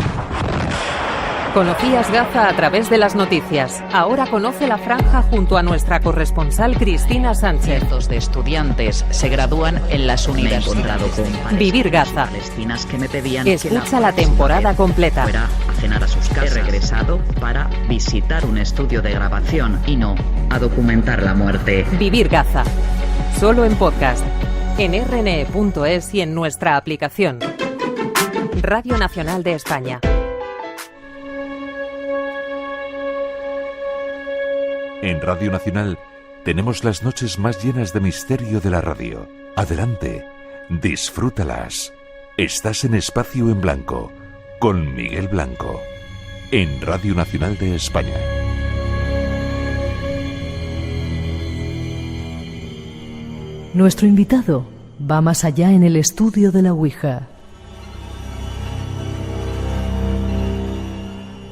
Conocías Gaza a través de las noticias. Ahora conoce la franja junto a nuestra corresponsal Cristina Sánchez. Cientos de estudiantes se gradúan en las universidades. Vivir Gaza. Palestinas que me pedían Escucha la temporada completa. Fuera a cenar a sus casas. He regresado para visitar un estudio de grabación y no a documentar la muerte. Vivir Gaza. Solo en podcast. En rne.es y en nuestra aplicación. Radio Nacional de España. En Radio Nacional tenemos las noches más llenas de misterio de la radio. Adelante, disfrútalas. Estás en Espacio en Blanco, con Miguel Blanco, en Radio Nacional de España. Nuestro invitado va más allá en el estudio de la Ouija.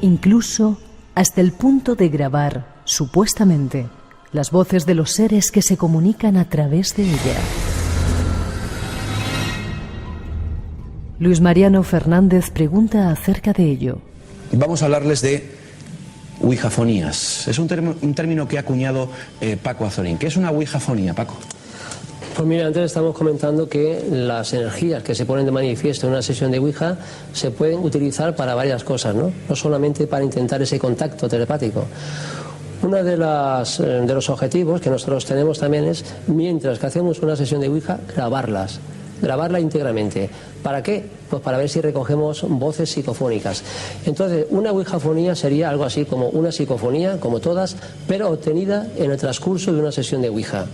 Incluso hasta el punto de grabar, supuestamente, las voces de los seres que se comunican a través de ella. Luis Mariano Fernández pregunta acerca de ello. Vamos a hablarles de ouijafonías. Es un término que ha acuñado Paco Azorín. ¿Qué es una ouijafonía, Paco? Pues mira, antes estamos comentando que las energías que se ponen de manifiesto en una sesión de Ouija se pueden utilizar para varias cosas, ¿no? No solamente para intentar ese contacto telepático. Uno de los objetivos que nosotros tenemos también es, mientras que hacemos una sesión de Ouija, grabarla íntegramente. ¿Para qué? Pues para ver si recogemos voces psicofónicas. Entonces, una ouijafonía sería algo así como una psicofonía, como todas, pero obtenida en el transcurso de una sesión de Ouija.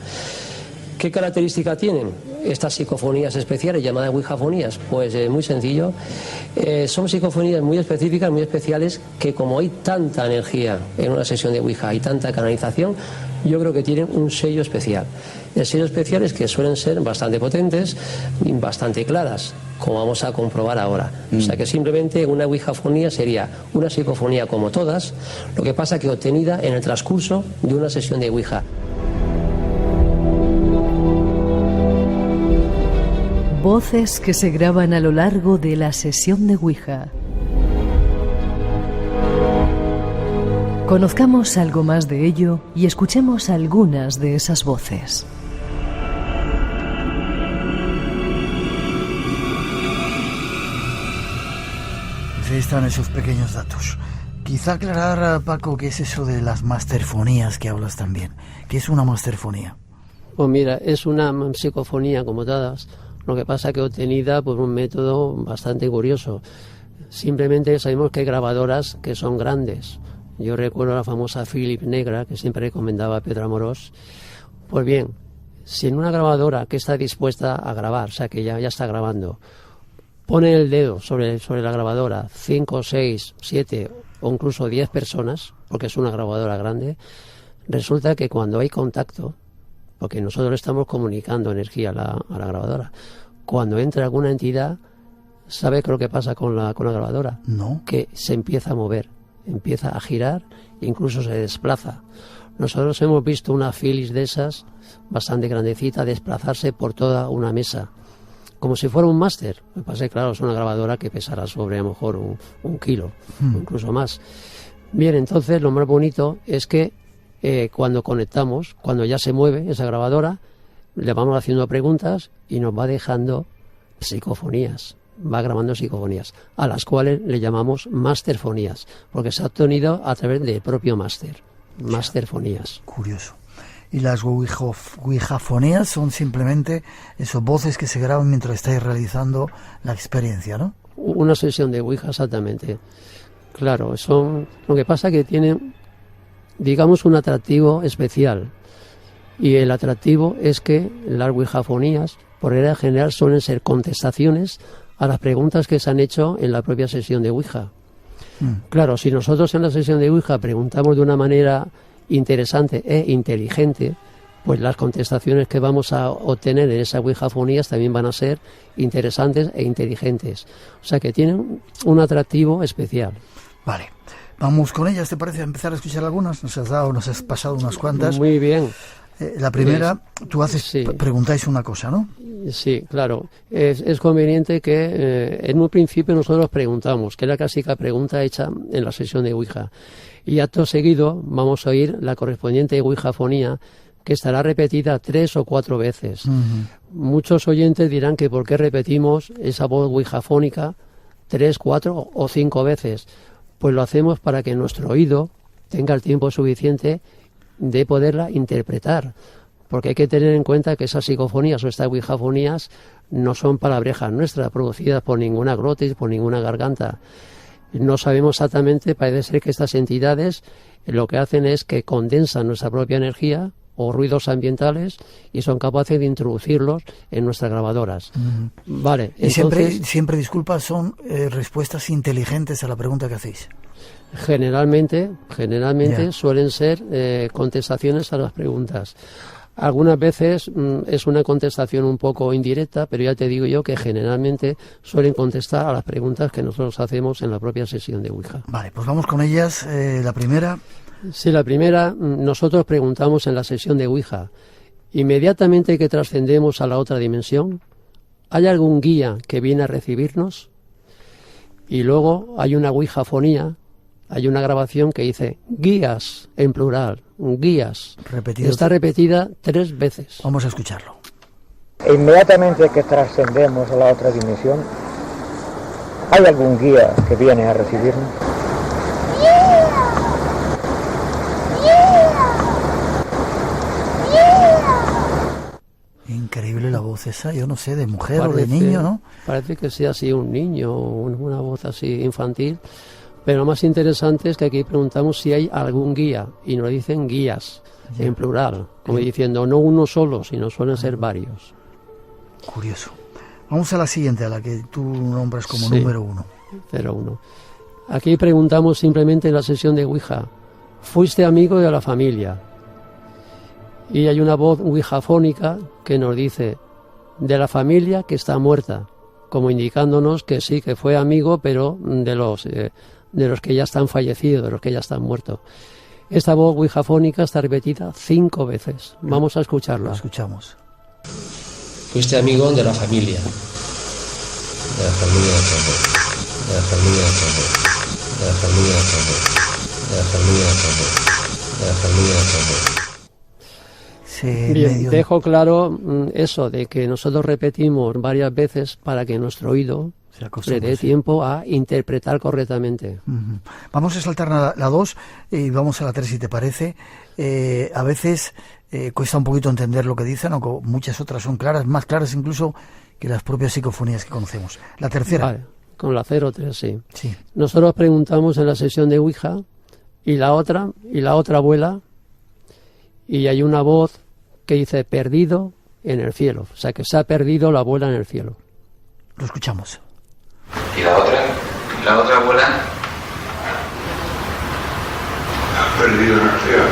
¿Qué característica tienen estas psicofonías especiales llamadas ouijafonías? Pues muy sencillo. Son psicofonías muy específicas, muy especiales, que como hay tanta energía en una sesión de Ouija, hay tanta canalización, yo creo que tienen un sello especial. El sello especial es que suelen ser bastante potentes y bastante claras, como vamos a comprobar ahora. O sea que simplemente una ouijafonía sería una psicofonía como todas, lo que pasa que obtenida en el transcurso de una sesión de ouija. Voces que se graban a lo largo de la sesión de ouija. Conozcamos algo más de ello y escuchemos algunas de esas voces. Pues ahí están esos pequeños datos. Quizá aclarar, Paco, qué es eso de las masterfonías que hablas también. ¿Qué es una masterfonía? Pues mira, es una psicofonía como todas, lo que pasa que obtenida por un método bastante curioso. Simplemente sabemos que hay grabadoras que son grandes. Yo recuerdo la famosa Philips negra que siempre recomendaba Pedro Amorós. Pues bien, si en una grabadora que está dispuesta a grabar, o sea que ya está grabando, pone el dedo sobre la grabadora 5, 6, 7 o incluso 10 personas, porque es una grabadora grande, resulta que cuando hay contacto, porque nosotros le estamos comunicando energía a la grabadora, cuando entra alguna entidad, ¿sabe qué es lo que pasa con la grabadora? No. Que se empieza a mover, empieza a girar, incluso se desplaza. Nosotros hemos visto una Philips de esas, bastante grandecita, desplazarse por toda una mesa, como si fuera un máster. Me pasa que, claro, es una grabadora que pesará sobre a lo mejor un kilo, o incluso más. Bien, entonces lo más bonito es que cuando conectamos, cuando ya se mueve esa grabadora, le vamos haciendo preguntas y nos va dejando psicofonías. Va grabando psicofonías, a las cuales le llamamos masterfonías, porque se ha obtenido a través del propio máster. Masterfonías. Curioso. Y las ouijafonías son simplemente esas voces que se graban mientras estáis realizando la experiencia, ¿no? Una sesión de ouija, exactamente. Claro, son. Lo que pasa que tienen, digamos, un atractivo especial. Y el atractivo es que las ouijafonías, por regla general, suelen ser contestaciones a las preguntas que se han hecho en la propia sesión de ouija. Claro, si nosotros en la sesión de ouija preguntamos de una manera interesante e inteligente, pues las contestaciones que vamos a obtener en esas ouijafonías también van a ser interesantes e inteligentes. O sea que tienen un atractivo especial. Vale, vamos con ellas, ¿te parece? Empezar a escuchar algunas. Nos has pasado unas cuantas. Muy bien. La primera, tú preguntáis una cosa, ¿no? Sí, claro. Es conveniente que en un principio nosotros preguntamos, que es la clásica pregunta hecha en la sesión de ouija. Y acto seguido vamos a oír la correspondiente ouijafonía, que estará repetida 3 o 4 veces. Muchos oyentes dirán que por qué repetimos esa voz ouijafónica 3, 4 o 5 veces. Pues lo hacemos para que nuestro oído tenga el tiempo suficiente de poderla interpretar, porque hay que tener en cuenta que esas psicofonías o estas ouijafonías no son palabrejas nuestras, producidas por ninguna glotis, por ninguna garganta. No sabemos exactamente, parece ser que estas entidades lo que hacen es que condensan nuestra propia energía o ruidos ambientales y son capaces de introducirlos en nuestras grabadoras. Vale, y entonces, siempre, disculpa, son respuestas inteligentes a la pregunta que hacéis. Generalmente suelen ser contestaciones a las preguntas. Algunas veces es una contestación un poco indirecta, pero ya te digo yo que generalmente suelen contestar a las preguntas que nosotros hacemos en la propia sesión de ouija. Vale, pues vamos con ellas. La primera. Sí, la primera, nosotros preguntamos en la sesión de ouija, inmediatamente que trascendemos a la otra dimensión, ¿hay algún guía que viene a recibirnos? Y luego hay una ouijafonía. Hay una grabación que dice guías, en plural, guías. Está repetida 3 veces. Vamos a escucharlo. Inmediatamente que trascendemos a la otra dimensión, ¿hay algún guía que viene a recibirnos? Increíble la voz esa, yo no sé, de mujer o de niño, ¿no? Parece que sea así un niño, una voz así infantil. Pero lo más interesante es que aquí preguntamos si hay algún guía, y nos dicen guías, en plural, como diciendo no uno solo, sino suelen ser varios. Curioso. Vamos a la siguiente, a la que tú nombras como número 1. 01. Aquí preguntamos simplemente en la sesión de ouija, ¿fuiste amigo de la familia? Y hay una voz ouijafónica que nos dice de la familia que está muerta, como indicándonos que sí, que fue amigo, pero de los que ya están fallecidos, de los que ya están muertos. Esta voz ouijafónica está repetida 5 veces. Vamos a escucharla. Lo escuchamos. Fuiste amigo de la familia. De la familia de Tobo. De la familia de Tobo. De la familia de Tobo. De la familia de Tobo. De la familia de Tobo. Bien, dejo claro eso de que nosotros repetimos varias veces para que nuestro oído le dé tiempo a interpretar correctamente. Vamos a saltar la 2 y vamos a la 3 si te parece. A veces cuesta un poquito entender lo que dicen, aunque muchas otras son claras, más claras incluso que las propias psicofonías que conocemos. La tercera. Vale, con la 03, sí. Nosotros preguntamos en la sesión de Ouija y la otra abuela, y hay una voz que dice perdido en el cielo, o sea que se ha perdido la abuela en el cielo. Lo escuchamos. ¿Y la otra abuela? Ha perdido en el cielo.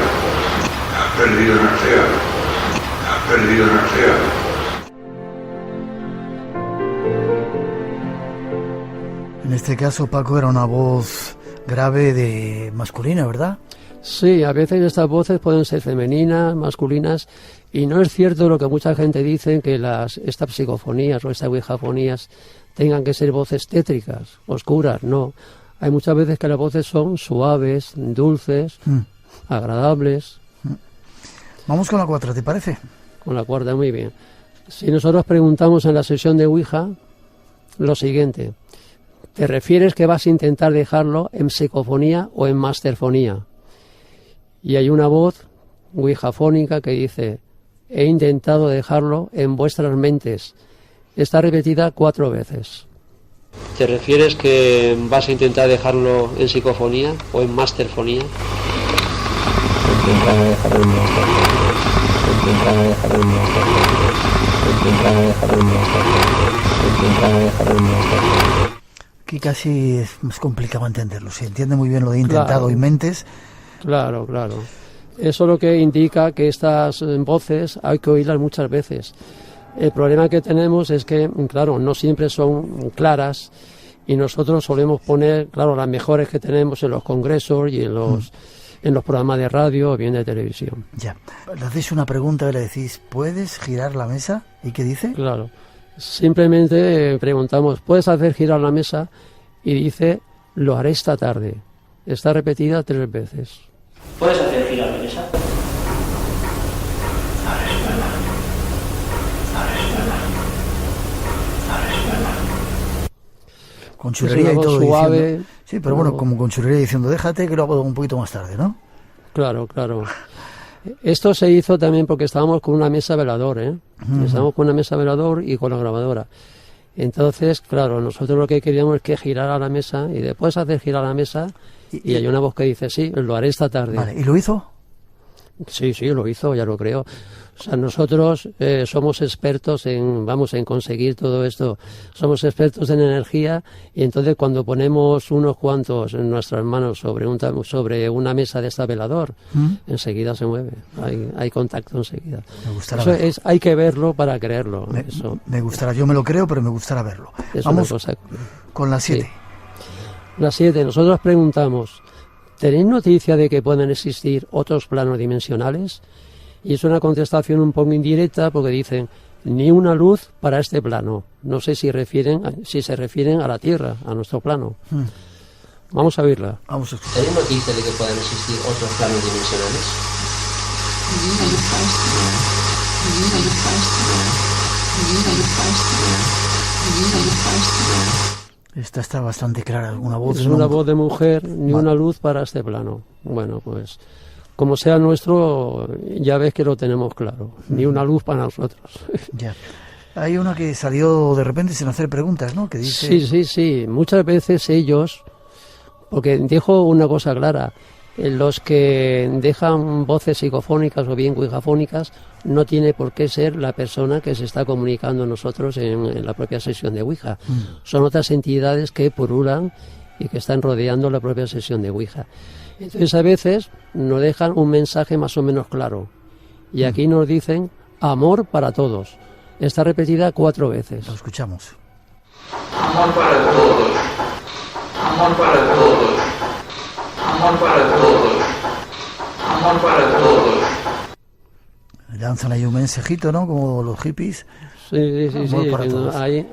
Ha perdido en el cielo. Ha perdido en el cielo. En este caso, Paco, era una voz grave de masculina, ¿verdad? Sí, a veces estas voces pueden ser femeninas, masculinas, y no es cierto lo que mucha gente dice, que estas psicofonías o estas ouijafonías tengan que ser voces tétricas, oscuras, no. Hay muchas veces que las voces son suaves, dulces, agradables. Vamos con la 4, ¿te parece? Con la 4, muy bien. Si nosotros preguntamos en la sesión de Ouija lo siguiente: ¿te refieres que vas a intentar dejarlo en psicofonía o en masterfonía? Y hay una voz ouijafónica que dice: he intentado dejarlo en vuestras mentes. Está repetida 4 veces. ¿Te refieres que vas a intentar dejarlo en psicofonía o en masterfonía? Intentar dejarlo en masterfonía. Intentar dejarlo en masterfonía. Intentar dejarlo en masterfonía. Intentar dejarlo en masterfonía. Aquí casi es complicado entenderlo. Se entiende muy bien lo de intentado y mentes. Claro. Eso lo que indica que estas voces hay que oírlas muchas veces. El problema que tenemos es que, claro, no siempre son claras y nosotros solemos poner, claro, las mejores que tenemos en los congresos y en los programas de radio o bien de televisión. Ya. Le hacéis una pregunta y le decís: ¿puedes girar la mesa? ¿Y qué dice? Claro. Simplemente preguntamos: ¿puedes hacer girar la mesa? Y dice: lo haré esta tarde. Está repetida 3 veces. ¿Puedes hacer girar la mesa? Con chulería y todo suave, diciendo. Sí, pero bueno, como con chulería diciendo: déjate que lo hago un poquito más tarde, ¿no? Claro. Esto se hizo también porque estábamos con una mesa velador, Estábamos con una mesa velador y con la grabadora. Entonces, claro, nosotros lo que queríamos es que girara la mesa y después hacer girar la mesa y hay una voz que dice: sí, lo haré esta tarde. Vale, ¿y lo hizo? Sí, lo hizo, ya lo creo. O sea, nosotros somos expertos en conseguir todo esto. Somos expertos en energía y entonces cuando ponemos unos cuantos en nuestras manos sobre una mesa de esta velador, enseguida se mueve. Hay contacto enseguida. Me gustará eso verlo. Hay que verlo para creerlo. Me gustará, yo me lo creo, pero me gustará verlo. Es Vamos una cosa. con la 7. Sí. La 7, nosotros preguntamos: ¿tenéis noticia de que pueden existir otros planos dimensionales? Y es una contestación un poco indirecta porque dicen: ni una luz para este plano. No sé si se refieren a la Tierra, a nuestro plano. Vamos a oírla. Vamos a escuchar. ¿Tenéis noticia de que puedan existir otros planos dimensionales? Esta está bastante clara. Una voz. Es una voz de mujer, ni una luz para este plano. Bueno, pues como sea nuestro, ya ves que lo tenemos claro. Ni una luz para nosotros. Ya. Hay una que salió de repente sin hacer preguntas, ¿no? Que dice... Sí. Muchas veces ellos, porque dejo una cosa clara, los que dejan voces psicofónicas o bien ouijafónicas no tiene por qué ser la persona que se está comunicando nosotros en la propia sesión de Ouija. Son otras entidades que purulan y que están rodeando la propia sesión de Ouija. Entonces a veces nos dejan un mensaje más o menos claro Y aquí nos dicen amor para todos. Está repetida 4 veces. Lo escuchamos. Amor para todos. Amor para todos. Amor para todos. Amor para todos. Lanzan ahí un mensajito, ¿no? Como los hippies. Sí.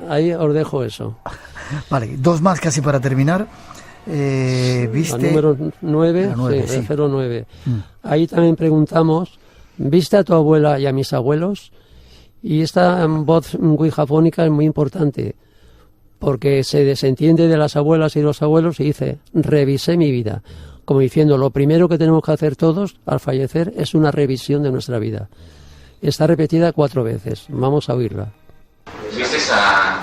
Ahí os dejo eso. Vale, 2 más casi para terminar. ¿Viste? La número 9, sí. 09. Ahí también preguntamos, ¿viste a tu abuela y a mis abuelos? Y esta voz ouijafónica es muy importante, porque se desentiende de las abuelas y los abuelos y dice, revisé mi vida. Como diciendo, lo primero que tenemos que hacer todos al fallecer es una revisión de nuestra vida. Está repetida 4 veces. Vamos a oírla. ¿Viste a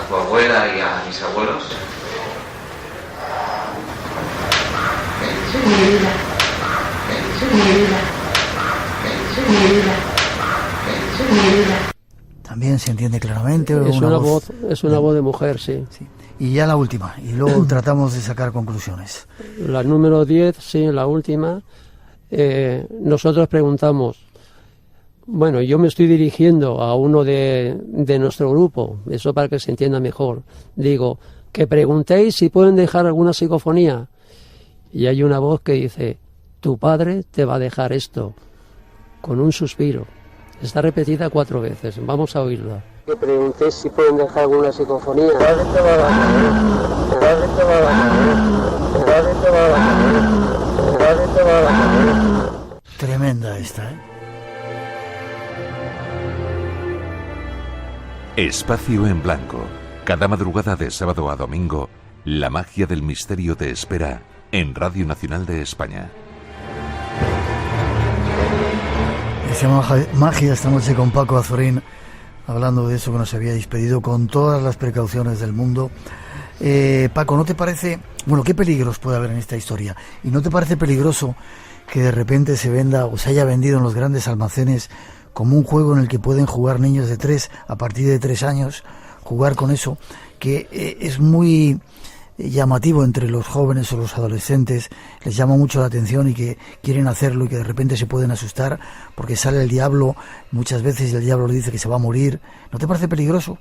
tu abuela y a mis abuelos? También se entiende claramente. Es una voz de mujer, sí. Y ya la última, y luego tratamos de sacar conclusiones. La número 10, sí, la última. Nosotros preguntamos, bueno, yo me estoy dirigiendo a uno de nuestro grupo, eso para que se entienda mejor. Digo, que preguntéis si pueden dejar alguna psicofonía. Y hay una voz que dice, tu padre te va a dejar esto, con un suspiro. Está repetida 4 veces, vamos a oírla. Que preguntéis si pueden dejar alguna psicofonía. Tremenda esta, ¿eh? Espacio en Blanco. Cada madrugada de sábado a domingo, la magia del misterio te espera en Radio Nacional de España. Esa magia esta noche con Paco Azorín, hablando de eso que nos había despedido con todas las precauciones del mundo. Paco, ¿no te parece, bueno, qué peligros puede haber en esta historia? ¿Y no te parece peligroso que de repente se venda o se haya vendido en los grandes almacenes como un juego en el que pueden jugar niños de 3 a partir de 3 años, jugar con eso, que es muy llamativo entre los jóvenes o los adolescentes, les llama mucho la atención y que quieren hacerlo y que de repente se pueden asustar porque sale el diablo muchas veces y el diablo le dice que se va a morir? ¿No te parece peligroso?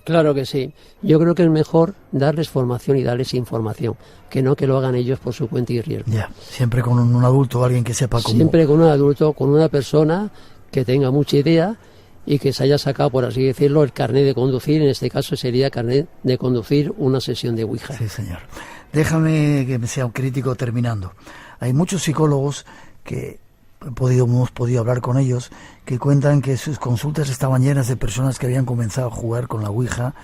Claro que sí. Yo creo que es mejor darles formación y darles información, que no que lo hagan ellos por su cuenta y riesgo. Ya, siempre con un adulto, alguien que sepa cómo. Siempre con un adulto, con una persona que tenga mucha idea y que se haya sacado, por así decirlo, el carnet de conducir. En este caso sería carnet de conducir una sesión de Ouija. Sí, señor. Déjame que me sea un crítico terminando. Hay muchos psicólogos que hemos podido hablar con ellos, que cuentan que sus consultas estaban llenas de personas que habían comenzado a jugar con la Ouija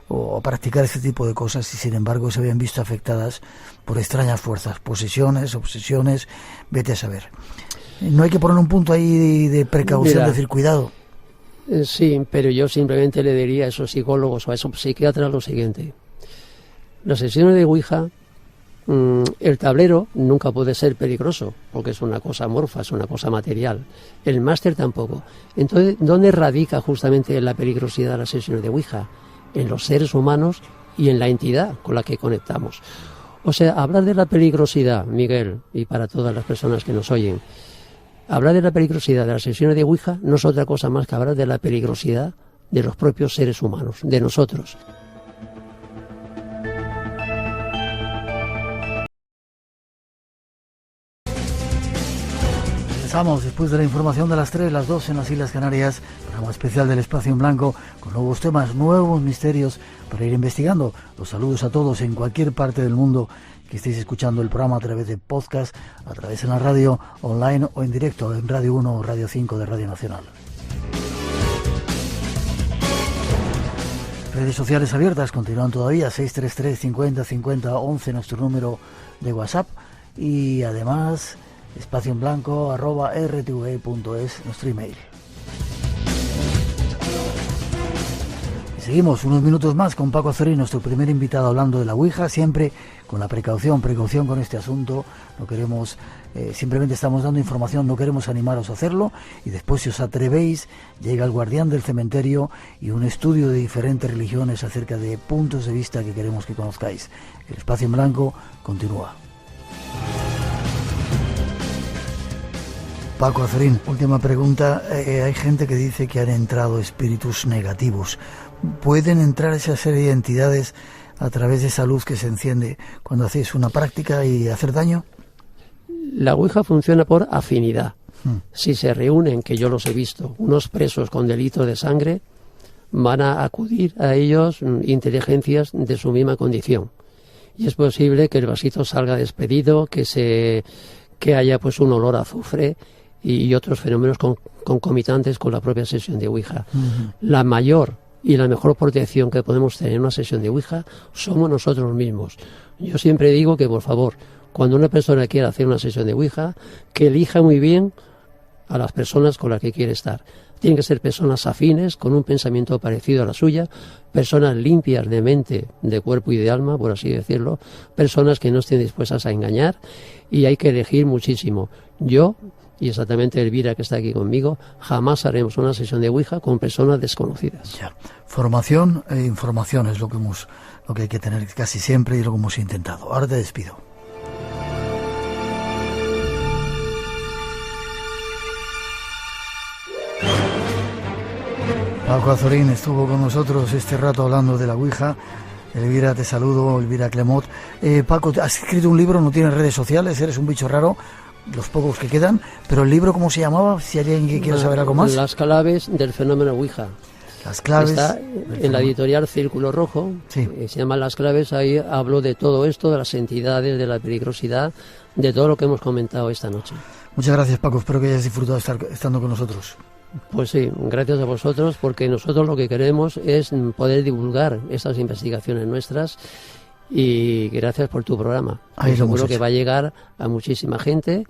o a practicar este tipo de cosas y sin embargo se habían visto afectadas por extrañas fuerzas, posesiones, obsesiones, vete a saber. ¿No hay que poner un punto ahí de precaución, de decir cuidado? Sí, pero yo simplemente le diría a esos psicólogos o a esos psiquiatras lo siguiente. Las sesiones de Ouija, el tablero nunca puede ser peligroso, porque es una cosa amorfa, es una cosa material. El máster tampoco. Entonces, ¿dónde radica justamente la peligrosidad de las sesiones de Ouija? En los seres humanos y en la entidad con la que conectamos. O sea, hablar de la peligrosidad, Miguel, y para todas las personas que nos oyen, hablar de la peligrosidad de las sesiones de Ouija no es otra cosa más que hablar de la peligrosidad de los propios seres humanos, de nosotros. Regresamos después de la información de las 3, las 2 en las Islas Canarias, programa especial del Espacio en Blanco, con nuevos temas, nuevos misterios para ir investigando. Los saludos a todos en cualquier parte del mundo que estéis escuchando el programa a través de podcast, a través de la radio online o en directo en Radio 1 o Radio 5 de Radio Nacional. Redes sociales abiertas continúan todavía, 633 50 50 11 nuestro número de WhatsApp y además espacioenblanco@rtve.es nuestro email. Seguimos unos minutos más con Paco Azorín, nuestro primer invitado, hablando de la Ouija, siempre con la precaución con este asunto. No queremos, simplemente estamos dando información, no queremos animaros a hacerlo. Y después, si os atrevéis, llega el guardián del cementerio y un estudio de diferentes religiones acerca de puntos de vista que queremos que conozcáis. El Espacio en Blanco continúa. Paco Azorín, última pregunta. Hay gente que dice que han entrado espíritus negativos. ¿Pueden entrar esa serie de entidades a través de esa luz que se enciende cuando hacéis una práctica y hacer daño? La Ouija funciona por afinidad. Si se reúnen, que yo los he visto, unos presos con delito de sangre, van a acudir a ellos inteligencias de su misma condición. Y es posible que el vasito salga despedido, que haya pues un olor a azufre y otros fenómenos concomitantes con la propia sesión de Ouija. La mayor y la mejor protección que podemos tener en una sesión de Ouija somos nosotros mismos. Yo siempre digo que, por favor, cuando una persona quiera hacer una sesión de Ouija, que elija muy bien a las personas con las que quiere estar. Tienen que ser personas afines, con un pensamiento parecido a la suya, personas limpias de mente, de cuerpo y de alma, por así decirlo, personas que no estén dispuestas a engañar, y hay que elegir muchísimo. Yo, y exactamente Elvira, que está aquí conmigo, jamás haremos una sesión de Ouija con personas desconocidas. Ya. Formación e información es lo que hay que tener casi siempre y lo que hemos intentado. Ahora te despido. Paco Azorín estuvo con nosotros este rato hablando de la Ouija. Elvira, te saludo, Elvira Clemot. Paco, has escrito un libro, no tienes redes sociales, eres un bicho raro, los pocos que quedan, pero el libro, ¿cómo se llamaba? Si hay alguien que quiera saber algo más. Las claves del fenómeno Ouija. Las claves. Está en la editorial Círculo Rojo, sí. Se llama Las claves, ahí hablo de todo esto, de las entidades, de la peligrosidad, de todo lo que hemos comentado esta noche. Muchas gracias, Paco, espero que hayas disfrutado estando con nosotros. Pues sí, gracias a vosotros, porque nosotros lo que queremos es poder divulgar estas investigaciones nuestras, y gracias por tu programa. Seguro que va a llegar a muchísima gente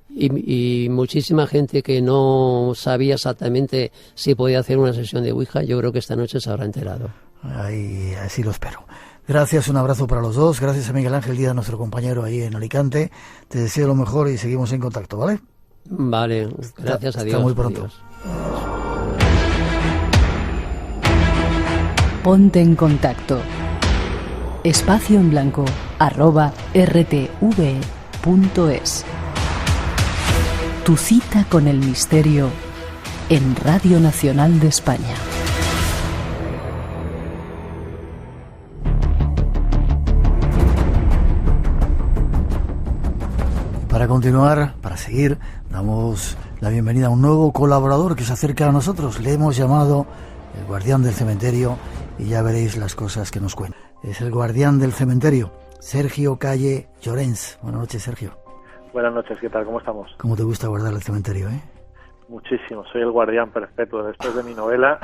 y muchísima gente que no sabía exactamente si podía hacer una sesión de Ouija. Yo creo que esta noche se habrá enterado. Así lo espero. Gracias, un abrazo para los dos. Gracias a Miguel Ángel Díaz, nuestro compañero ahí en Alicante. Te deseo lo mejor y seguimos en contacto, ¿vale? Vale, gracias a Dios. Hasta muy pronto. Adiós. Ponte en contacto. Espacio en blanco @rtve.es. Tu cita con el misterio en Radio Nacional de España. Para continuar, para seguir, damos la bienvenida a un nuevo colaborador que se acerca a nosotros. Le hemos llamado el guardián del cementerio y ya veréis las cosas que nos cuenta. Es el guardián del cementerio, Sergio Calle Llorens. Buenas noches, Sergio. Buenas noches, ¿qué tal? ¿Cómo estamos? ¿Cómo te gusta guardar el cementerio, Muchísimo, soy el guardián perfecto. Después de mi novela,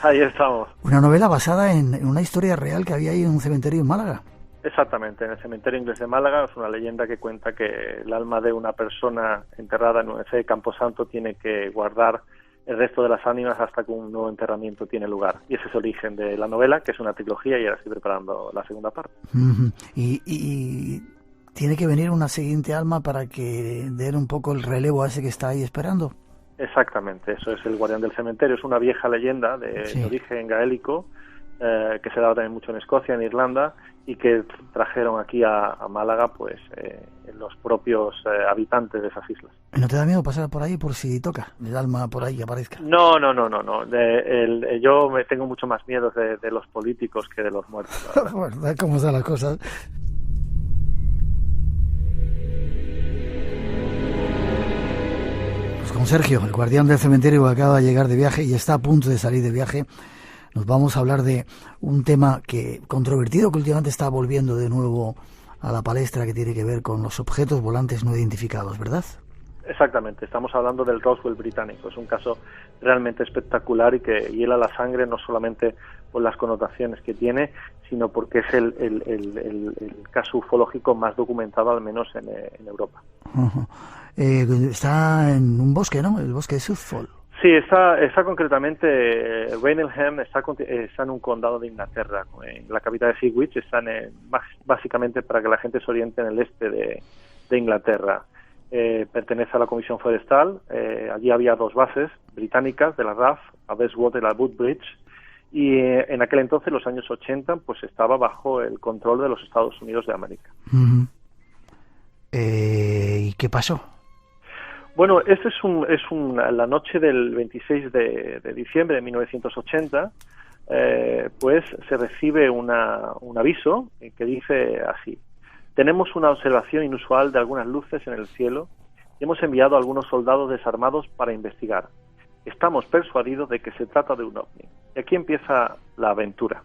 ahí estamos. Una novela basada en una historia real que había ahí en un cementerio en Málaga. Exactamente, en el cementerio inglés de Málaga es una leyenda que cuenta que el alma de una persona enterrada en ese camposanto tiene que guardar el resto de las ánimas hasta que un nuevo enterramiento tiene lugar. Y ese es el origen de la novela, que es una trilogía, y ahora estoy preparando la segunda parte. Y tiene que venir una siguiente alma para que den un poco el relevo a ese que está ahí esperando. Exactamente, eso es el guardián del cementerio. Es una vieja leyenda de origen gaélico, que se daba también mucho en Escocia, en Irlanda, y que trajeron aquí a Málaga pues los propios habitantes de esas islas. ¿No te da miedo pasar por ahí por si toca el alma por ahí que aparezca? No. Yo me tengo mucho más miedo de los políticos que de los muertos. Bueno, ¿cómo están las cosas? Pues con Sergio, el guardián del cementerio, que acaba de llegar de viaje y está a punto de salir de viaje, nos vamos a hablar de un tema controvertido que últimamente está volviendo de nuevo a la palestra, que tiene que ver con los objetos volantes no identificados, ¿verdad? Exactamente, estamos hablando del Roswell británico. Es un caso realmente espectacular y que hiela la sangre, no solamente por las connotaciones que tiene, sino porque es el caso ufológico más documentado, al menos en Europa. Está en un bosque, ¿no? El bosque de Suffolk. Sí, está concretamente, Rainelham está en un condado de Inglaterra, en la capital de Sandwich. Están básicamente, para que la gente se oriente, en el este de Inglaterra. Pertenece a la Comisión Forestal. Allí había dos bases británicas de la RAF, a Bestwater y la Woodbridge, y en aquel entonces, los años 80, pues estaba bajo el control de los Estados Unidos de América. ¿Y qué pasó? Bueno, este es la noche del 26 de diciembre de 1980, pues se recibe un aviso que dice así: tenemos una observación inusual de algunas luces en el cielo y hemos enviado a algunos soldados desarmados para investigar. Estamos persuadidos de que se trata de un ovni. Y aquí empieza la aventura.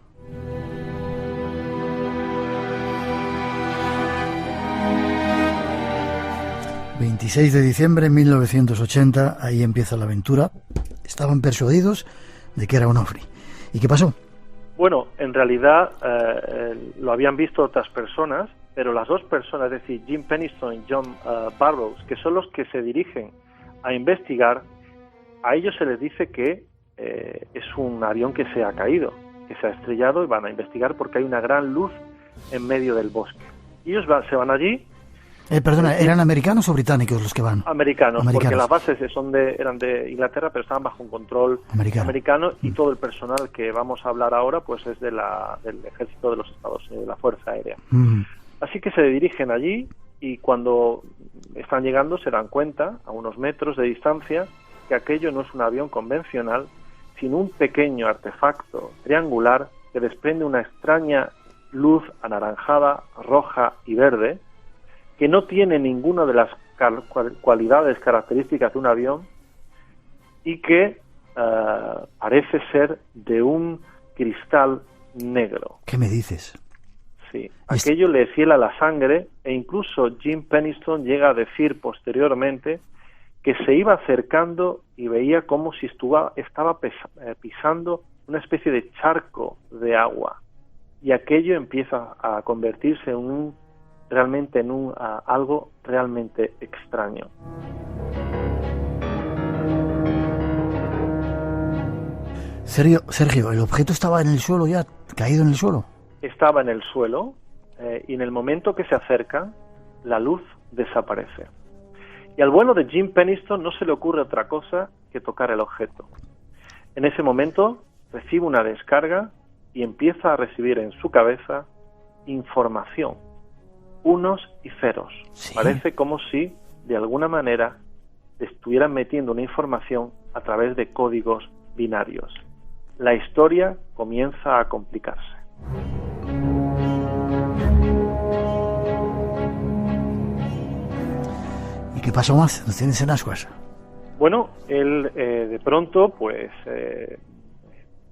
...26 de diciembre de 1980, ahí empieza la aventura. Estaban persuadidos de que era un ovni. ¿Y qué pasó? Bueno, en realidad lo habían visto otras personas, pero las dos personas, es decir, Jim Penniston y John Burroughs, que son los que se dirigen a investigar, a ellos se les dice que es un avión que se ha caído, que se ha estrellado, y van a investigar porque hay una gran luz en medio del bosque. Y ellos se van allí. Perdona, ¿eran americanos o británicos los que van? Americanos, porque las bases eran de Inglaterra, pero estaban bajo un control americano, y todo el personal que vamos a hablar ahora pues es del ejército de los Estados Unidos, de la Fuerza Aérea. Así que se dirigen allí, y cuando están llegando se dan cuenta, a unos metros de distancia, que aquello no es un avión convencional, sino un pequeño artefacto triangular que desprende una extraña luz anaranjada, roja y verde, que no tiene ninguna de las cualidades características de un avión, y que parece ser de un cristal negro. ¿Qué me dices? Sí, aquello le ciela la sangre, e incluso Jim Penniston llega a decir posteriormente que se iba acercando y veía como si estaba pisando una especie de charco de agua, y aquello empieza a convertirse en algo realmente extraño. Sergio, ¿el objeto estaba en el suelo ya, caído en el suelo? Estaba en el suelo, y en el momento que se acerca, la luz desaparece. Y al bueno de Jim Penniston no se le ocurre otra cosa que tocar el objeto. En ese momento recibe una descarga y empieza a recibir en su cabeza información, unos y ceros. ¿Sí? Parece como si, de alguna manera, estuvieran metiendo una información a través de códigos binarios. La historia comienza a complicarse. ¿Y qué pasó más? ¿Nos tienes en ascuas? Bueno, él de pronto pues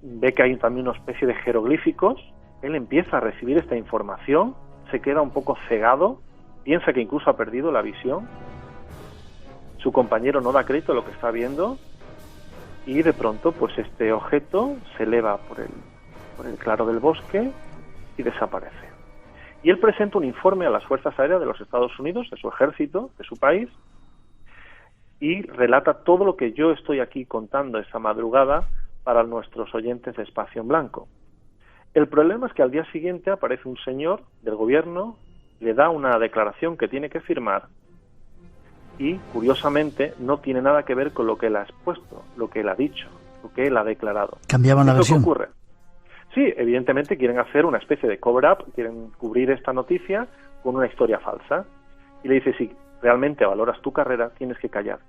ve que hay también una especie de jeroglíficos. Él empieza a recibir esta información, se queda un poco cegado, piensa que incluso ha perdido la visión. Su compañero no da crédito a lo que está viendo, y de pronto pues este objeto se eleva por el claro del bosque y desaparece. Y él presenta un informe a las Fuerzas Aéreas de los Estados Unidos, de su ejército, de su país, y relata todo lo que yo estoy aquí contando esta madrugada para nuestros oyentes de Espacio en Blanco. El problema es que al día siguiente aparece un señor del gobierno, le da una declaración que tiene que firmar, y curiosamente no tiene nada que ver con lo que él ha expuesto, lo que él ha dicho, lo que él ha declarado. ¿Cambiaban la versión? ¿Qué ocurre? Sí, evidentemente quieren hacer una especie de cover-up, quieren cubrir esta noticia con una historia falsa. Y le dice, si realmente valoras tu carrera, tienes que callar.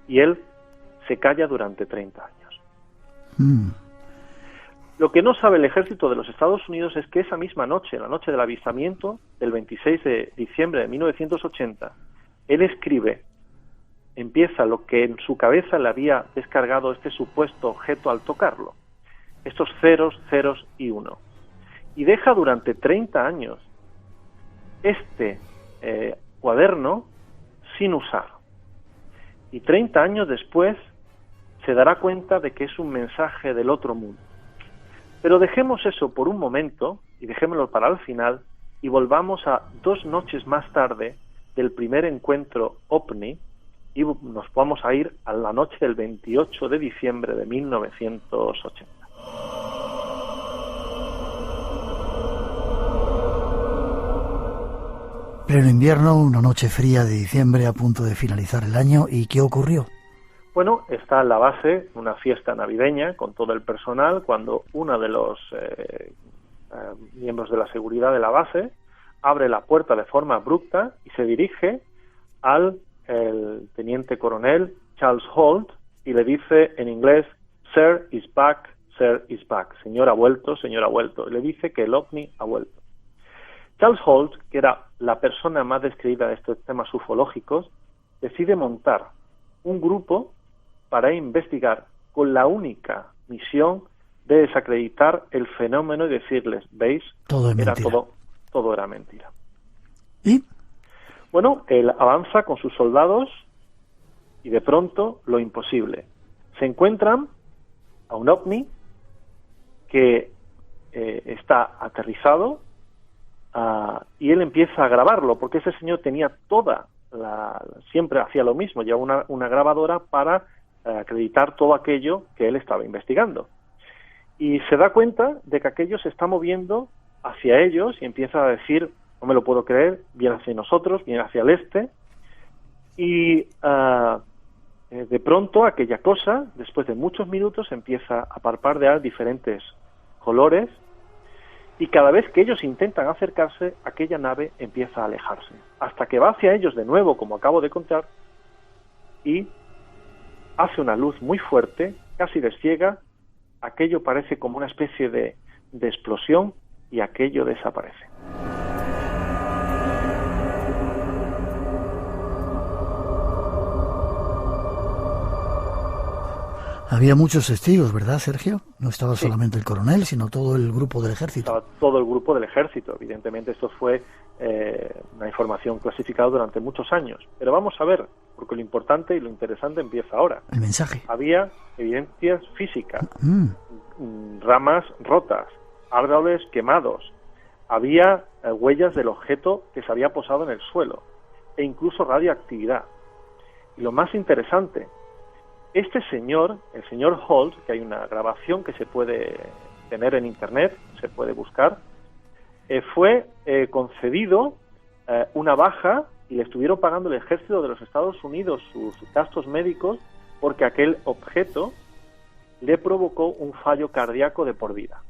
Y él se calla durante 30 años. Lo que no sabe el ejército de los Estados Unidos es que esa misma noche, la noche del avistamiento, del 26 de diciembre de 1980, él escribe, empieza lo que en su cabeza le había descargado este supuesto objeto al tocarlo. Estos ceros, ceros y uno. Y deja durante 30 años este cuaderno sin usar. Y 30 años después se dará cuenta de que es un mensaje del otro mundo. Pero dejemos eso por un momento, y dejémoslo para el final, y volvamos a 2 noches más tarde del primer encuentro OVNI, y nos vamos a ir a la noche del 28 de diciembre de 1980. Pleno invierno, una noche fría de diciembre, a punto de finalizar el año. ¿Y qué ocurrió? Bueno, está en la base una fiesta navideña con todo el personal, cuando uno de los miembros de la seguridad de la base abre la puerta de forma abrupta y se dirige al el teniente coronel Charles Holt y le dice en inglés, Sir is back, Sir is back. Señor ha vuelto, señor ha vuelto. Y le dice que el ovni ha vuelto. Charles Holt, que era la persona más descreída de estos temas ufológicos, decide montar un grupo para investigar con la única misión de desacreditar el fenómeno y decirles, ¿veis? Todo es mentira. Todo era mentira. ¿Y? Bueno, él avanza con sus soldados y de pronto lo imposible. Se encuentran a un ovni que está aterrizado y él empieza a grabarlo, porque ese señor tenía siempre hacía lo mismo, llevaba una grabadora para acreditar todo aquello que él estaba investigando. Y se da cuenta de que aquello se está moviendo hacia ellos y empieza a decir, no me lo puedo creer, viene hacia nosotros, viene hacia el este, y de pronto aquella cosa, después de muchos minutos, empieza a parpadear diferentes colores, y cada vez que ellos intentan acercarse, aquella nave empieza a alejarse, hasta que va hacia ellos de nuevo, como acabo de contar, y hace una luz muy fuerte, casi les ciega, aquello parece como una especie de explosión, y aquello desaparece. Había muchos testigos, ¿verdad, Sergio? No estaba solamente el coronel, sino todo el grupo del ejército. Estaba todo el grupo del ejército. Evidentemente esto fue una información clasificada durante muchos años. Pero vamos a ver, porque lo importante y lo interesante empieza ahora. El mensaje. Había evidencias físicas, ramas rotas, árboles quemados. Había huellas del objeto que se había posado en el suelo e incluso radioactividad. Y lo más interesante, este señor, el señor Holt, que hay una grabación que se puede tener en internet, se puede buscar, fue concedido una baja y le estuvieron pagando el ejército de los Estados Unidos sus gastos médicos porque aquel objeto le provocó un fallo cardíaco de por vida.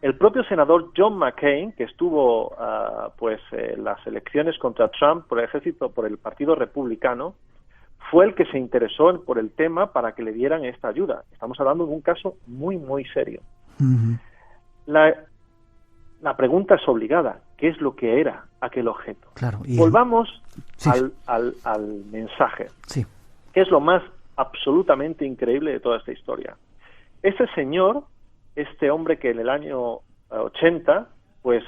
El propio senador John McCain, que estuvo en las elecciones contra Trump por el ejército, por el Partido Republicano, fue el que se interesó por el tema para que le dieran esta ayuda. Estamos hablando de un caso muy, muy serio. Uh-huh. La pregunta es obligada. ¿Qué es lo que era aquel objeto? Claro, Volvamos al mensaje. Sí. Que es lo más absolutamente increíble de toda esta historia. Ese señor, este hombre que en el año 80, pues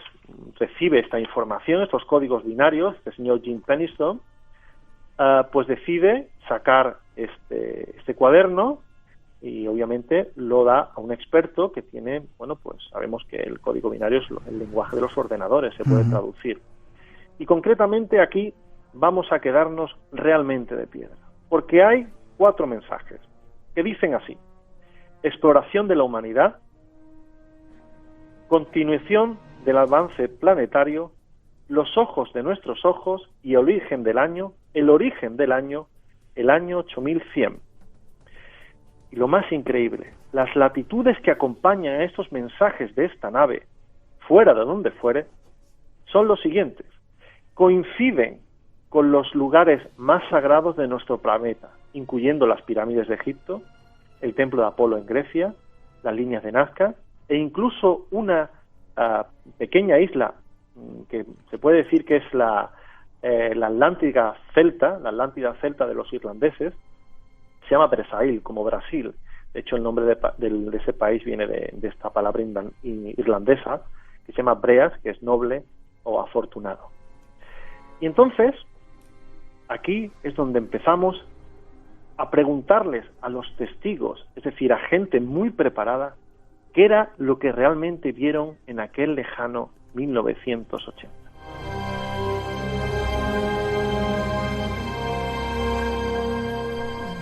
recibe esta información, estos códigos binarios, este señor Jim Penniston, pues decide sacar este cuaderno y obviamente lo da a un experto que tiene, bueno, pues sabemos que el código binario es el lenguaje de los ordenadores, se puede traducir. Y concretamente aquí vamos a quedarnos realmente de piedra, porque hay 4 mensajes que dicen así: exploración de la humanidad, continuación del avance planetario, los ojos de nuestros ojos y el origen del año, el año 8100. Y lo más increíble, las latitudes que acompañan a estos mensajes de esta nave, fuera de donde fuere, son los siguientes. Coinciden con los lugares más sagrados de nuestro planeta, incluyendo las pirámides de Egipto, el templo de Apolo en Grecia, las líneas de Nazca, e incluso una pequeña isla que se puede decir que es la Atlántida celta de los irlandeses, se llama Bresail, como Brasil. De hecho, el nombre de ese país viene de esta palabra irlandesa, que se llama Breas, que es noble o afortunado. Y entonces, aquí es donde empezamos a preguntarles a los testigos, es decir, a gente muy preparada, qué era lo que realmente vieron en aquel lejano 1980.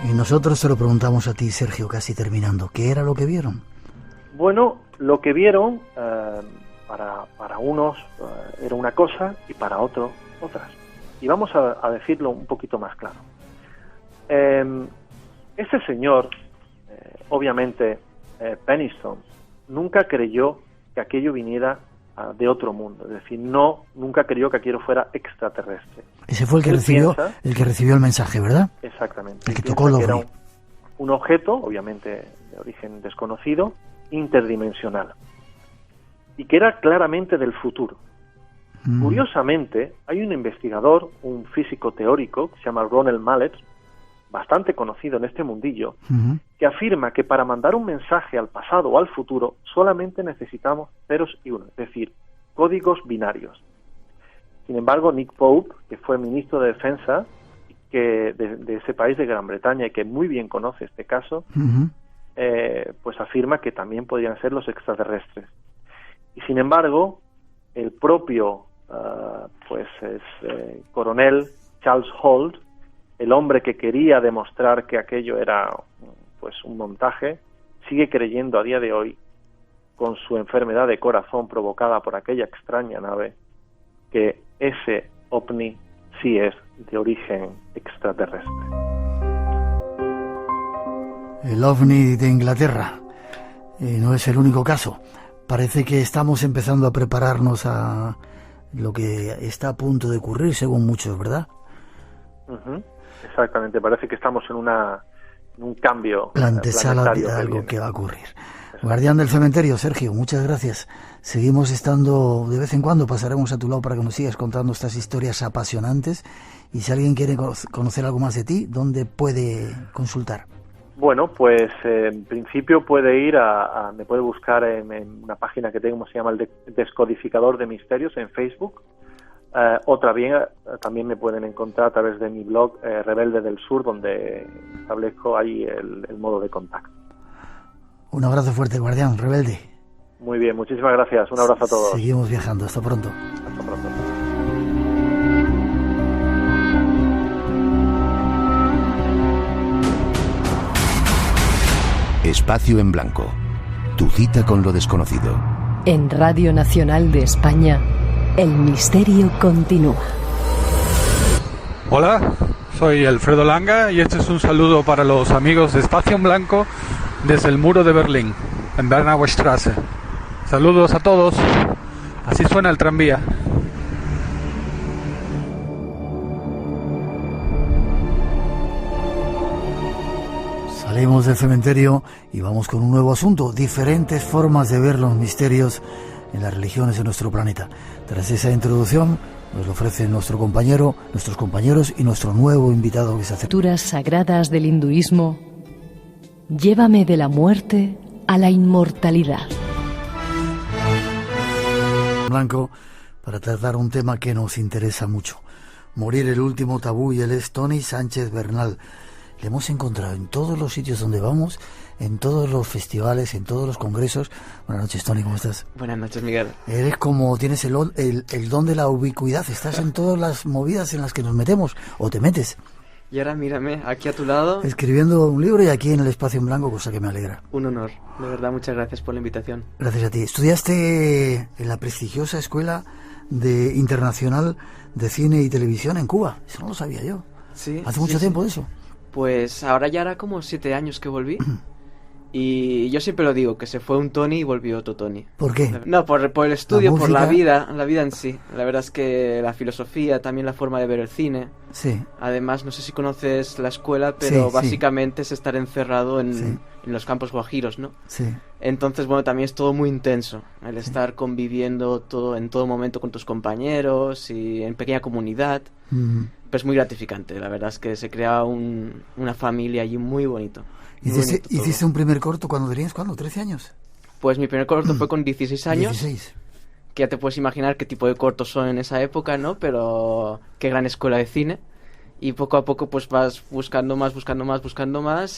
Y nosotros te lo preguntamos a ti, Sergio, casi terminando. ¿Qué era lo que vieron? Bueno, lo que vieron para unos era una cosa y para otros otras. Y vamos a decirlo un poquito más claro. Este señor, obviamente, Penniston, nunca creyó que aquello viniera de otro mundo. Es decir, nunca creyó que aquello fuera extraterrestre. Ese fue el que recibió el mensaje, ¿verdad? Exactamente. El que tocó el ovni. Era un objeto, obviamente de origen desconocido, interdimensional, y que era claramente del futuro. Curiosamente, hay un investigador, un físico teórico, que se llama Ronald Mallet, bastante conocido en este mundillo, que afirma que para mandar un mensaje al pasado o al futuro solamente necesitamos ceros y unos, es decir, códigos binarios. Sin embargo, Nick Pope, que fue ministro de Defensa de ese país de Gran Bretaña y que muy bien conoce este caso, pues afirma que también podrían ser los extraterrestres. Y sin embargo, el propio coronel Charles Holt, el hombre que quería demostrar que aquello era pues un montaje, sigue creyendo a día de hoy, con su enfermedad de corazón provocada por aquella extraña nave, que ese ovni sí es de origen extraterrestre. El ovni de Inglaterra no es el único caso. Parece que estamos empezando a prepararnos a lo que está a punto de ocurrir, según muchos, ¿verdad? Exactamente, parece que estamos en un cambio la antesala de algo que va a ocurrir. Guardián del cementerio, Sergio, muchas gracias. Seguimos estando de vez en cuando, pasaremos a tu lado para que nos sigas contando estas historias apasionantes. Y si alguien quiere conocer algo más de ti, ¿dónde puede consultar? Bueno, pues en principio puede ir me puede buscar en una página que tengo, se llama el Descodificador de Misterios en Facebook, o también me pueden encontrar a través de mi blog Rebelde del Sur, donde establezco ahí el modo de contacto. Un abrazo fuerte, Guardián, Rebelde. Muy bien, muchísimas gracias, un abrazo a todos. Seguimos viajando, hasta pronto. Hasta pronto. Espacio en Blanco. Tu cita con lo desconocido. En Radio Nacional de España, el misterio continúa. Hola, soy Alfredo Langa y este es un saludo para los amigos de Espacio en Blanco desde el muro de Berlín, en Bernauer Straße. Saludos a todos. Así suena el tranvía. Salimos del cementerio y vamos con un nuevo asunto, diferentes formas de ver los misterios en las religiones de nuestro planeta. Tras esa introducción nos lo ofrecen nuestros compañeros y nuestro nuevo invitado que se hace. Escrituras sagradas del hinduismo, llévame de la muerte a la inmortalidad. Blanco, para tratar un tema que nos interesa mucho. Morir, el último tabú, y él es Tony Sánchez Bernal. Le hemos encontrado en todos los sitios donde vamos, en todos los festivales, en todos los congresos. Buenas noches, Tony, ¿cómo estás? Buenas noches, Miguel. Eres como, tienes el don de la ubicuidad, estás en todas las movidas en las que nos metemos, o te metes. Y ahora mírame, aquí a tu lado. Escribiendo un libro y aquí en el Espacio en Blanco, cosa que me alegra. Un honor, de verdad, muchas gracias por la invitación. Gracias a ti. Estudiaste en la prestigiosa Escuela Internacional de Cine y Televisión en Cuba, eso no lo sabía yo. Sí. ¿Hace mucho tiempo de eso? Pues ahora ya hará como 7 años que volví. Y yo siempre lo digo, que se fue un Tony y volvió otro Tony. ¿Por qué? No, por el estudio, por la vida en sí. La verdad es que la filosofía, también la forma de ver el cine. Sí. Además, no sé si conoces la escuela, pero básicamente es estar encerrado en los campos guajiros, ¿no? Sí. Entonces, bueno, también es todo muy intenso. El estar conviviendo en todo momento con tus compañeros y en pequeña comunidad. Pues muy gratificante. La verdad es que se crea una familia allí muy bonito. ¿Hiciste un primer corto cuando tenías, ¿cuándo? ¿13 años? Pues mi primer corto fue con 16 años. 16. Que ya te puedes imaginar qué tipo de cortos son en esa época, ¿no? Pero qué gran escuela de cine. Y poco a poco pues vas buscando más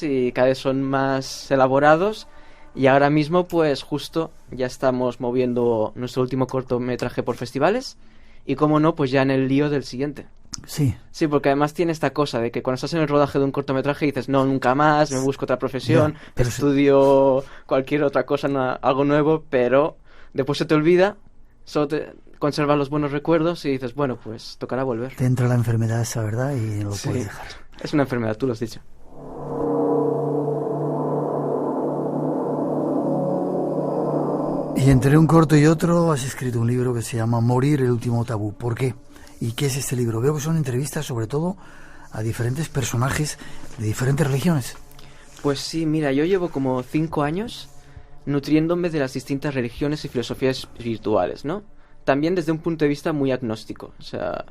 y cada vez son más elaborados. Y ahora mismo pues justo ya estamos moviendo nuestro último cortometraje por festivales. Y como no, pues ya en el lío del siguiente. Sí. Sí, porque además tiene esta cosa de que cuando estás en el rodaje de un cortometraje dices, no, nunca más, me busco otra profesión, estudio cualquier otra cosa, algo nuevo, pero después se te olvida, solo te conservas los buenos recuerdos y dices, bueno, pues tocará volver. Te entra la enfermedad esa, ¿verdad? Y no lo puedes dejar. Es una enfermedad, tú lo has dicho. Y entre un corto y otro has escrito un libro que se llama Morir, el último tabú. ¿Por qué? ¿Y qué es este libro? Veo que son entrevistas sobre todo a diferentes personajes de diferentes religiones. Pues sí, mira, yo llevo como 5 años nutriéndome de las distintas religiones y filosofías espirituales, ¿no? También desde un punto de vista muy agnóstico, o sea...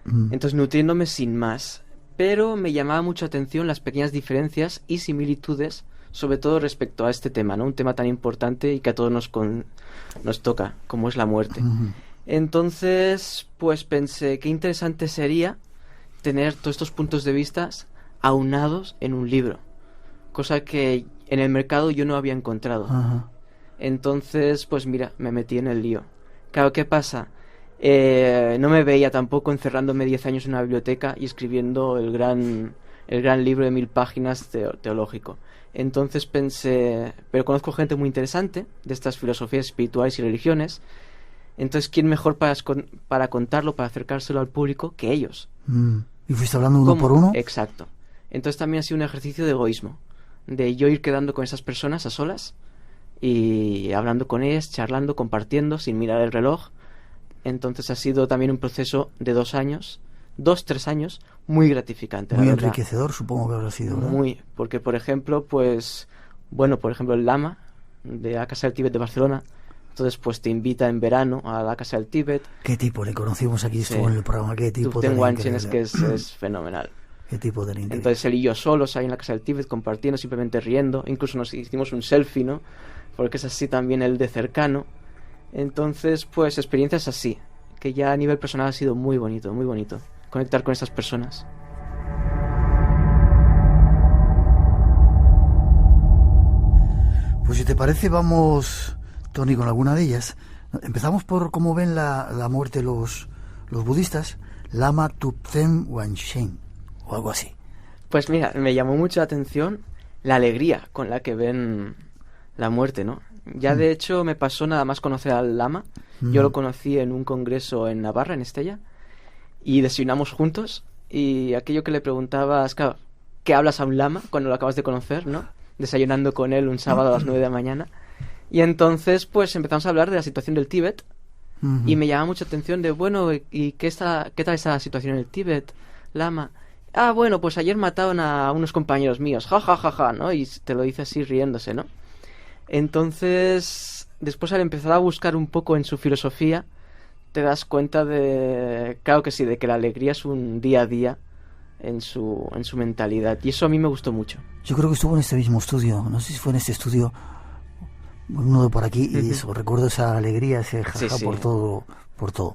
Entonces nutriéndome sin más. Pero me llamaba mucho la atención las pequeñas diferencias y similitudes, sobre todo respecto a este tema, ¿no? Un tema tan importante y que a todos nos toca, como es la muerte. Entonces, pues pensé, qué interesante sería tener todos estos puntos de vista aunados en un libro, cosa que en el mercado yo no había encontrado. Entonces, pues mira, me metí en el lío. Claro, ¿qué pasa? No me veía tampoco encerrándome 10 años en una biblioteca y escribiendo el gran libro de 1000 páginas teológico. Entonces pensé, pero conozco gente muy interesante de estas filosofías espirituales y religiones, entonces ¿quién mejor para contarlo, para acercárselo al público que ellos? ¿Y fuiste hablando uno por uno? Exacto. Entonces también ha sido un ejercicio de egoísmo, de yo ir quedando con esas personas a solas y hablando con ellas, charlando, compartiendo, sin mirar el reloj. Entonces ha sido también un proceso de 2-3 años, muy gratificante. Muy enriquecedor, supongo que habrá sido, ¿verdad? Muy, porque por ejemplo, el Lama de la Casa del Tíbet de Barcelona, entonces pues te invita en verano a la Casa del Tíbet. ¿Qué tipo? Le conocimos aquí, estuvo en el programa, ¿qué tipo? Tengo es que es fenomenal. ¿Qué tipo de increíble? Entonces él y yo solos ahí en la Casa del Tíbet compartiendo, simplemente riendo, incluso nos hicimos un selfie, ¿no? Porque es así también el de cercano. Entonces, pues experiencias así, que ya a nivel personal ha sido muy bonito, conectar con estas personas. Pues si te parece, vamos, Tony, con alguna de ellas. Empezamos por cómo ven la muerte los budistas, Lama Tupten Wanchen, o algo así. Pues mira, me llamó mucho la atención la alegría con la que ven la muerte, ¿no? Ya de hecho me pasó nada más conocer al Lama. Yo lo conocí en un congreso en Navarra, en Estella, y desayunamos juntos, y aquello que le preguntabas, claro, ¿qué hablas a un Lama cuando lo acabas de conocer, no? Desayunando con él un sábado a las 9 de la mañana. Y entonces pues empezamos a hablar de la situación del Tíbet, y me llama mucha atención de, bueno, ¿y qué tal esa situación en el Tíbet, Lama? Ah, bueno, pues ayer mataron a unos compañeros míos, ja, ja, ja, ja, ¿no? Y te lo dice así riéndose, ¿no? Entonces, después al empezar a buscar un poco en su filosofía, te das cuenta de, claro que sí, de que la alegría es un día a día en su mentalidad. Y eso a mí me gustó mucho. Yo creo que estuvo en este mismo estudio, no sé si fue en este estudio, uno de por aquí, y eso, recuerdo esa alegría, ese jaja, sí. por todo.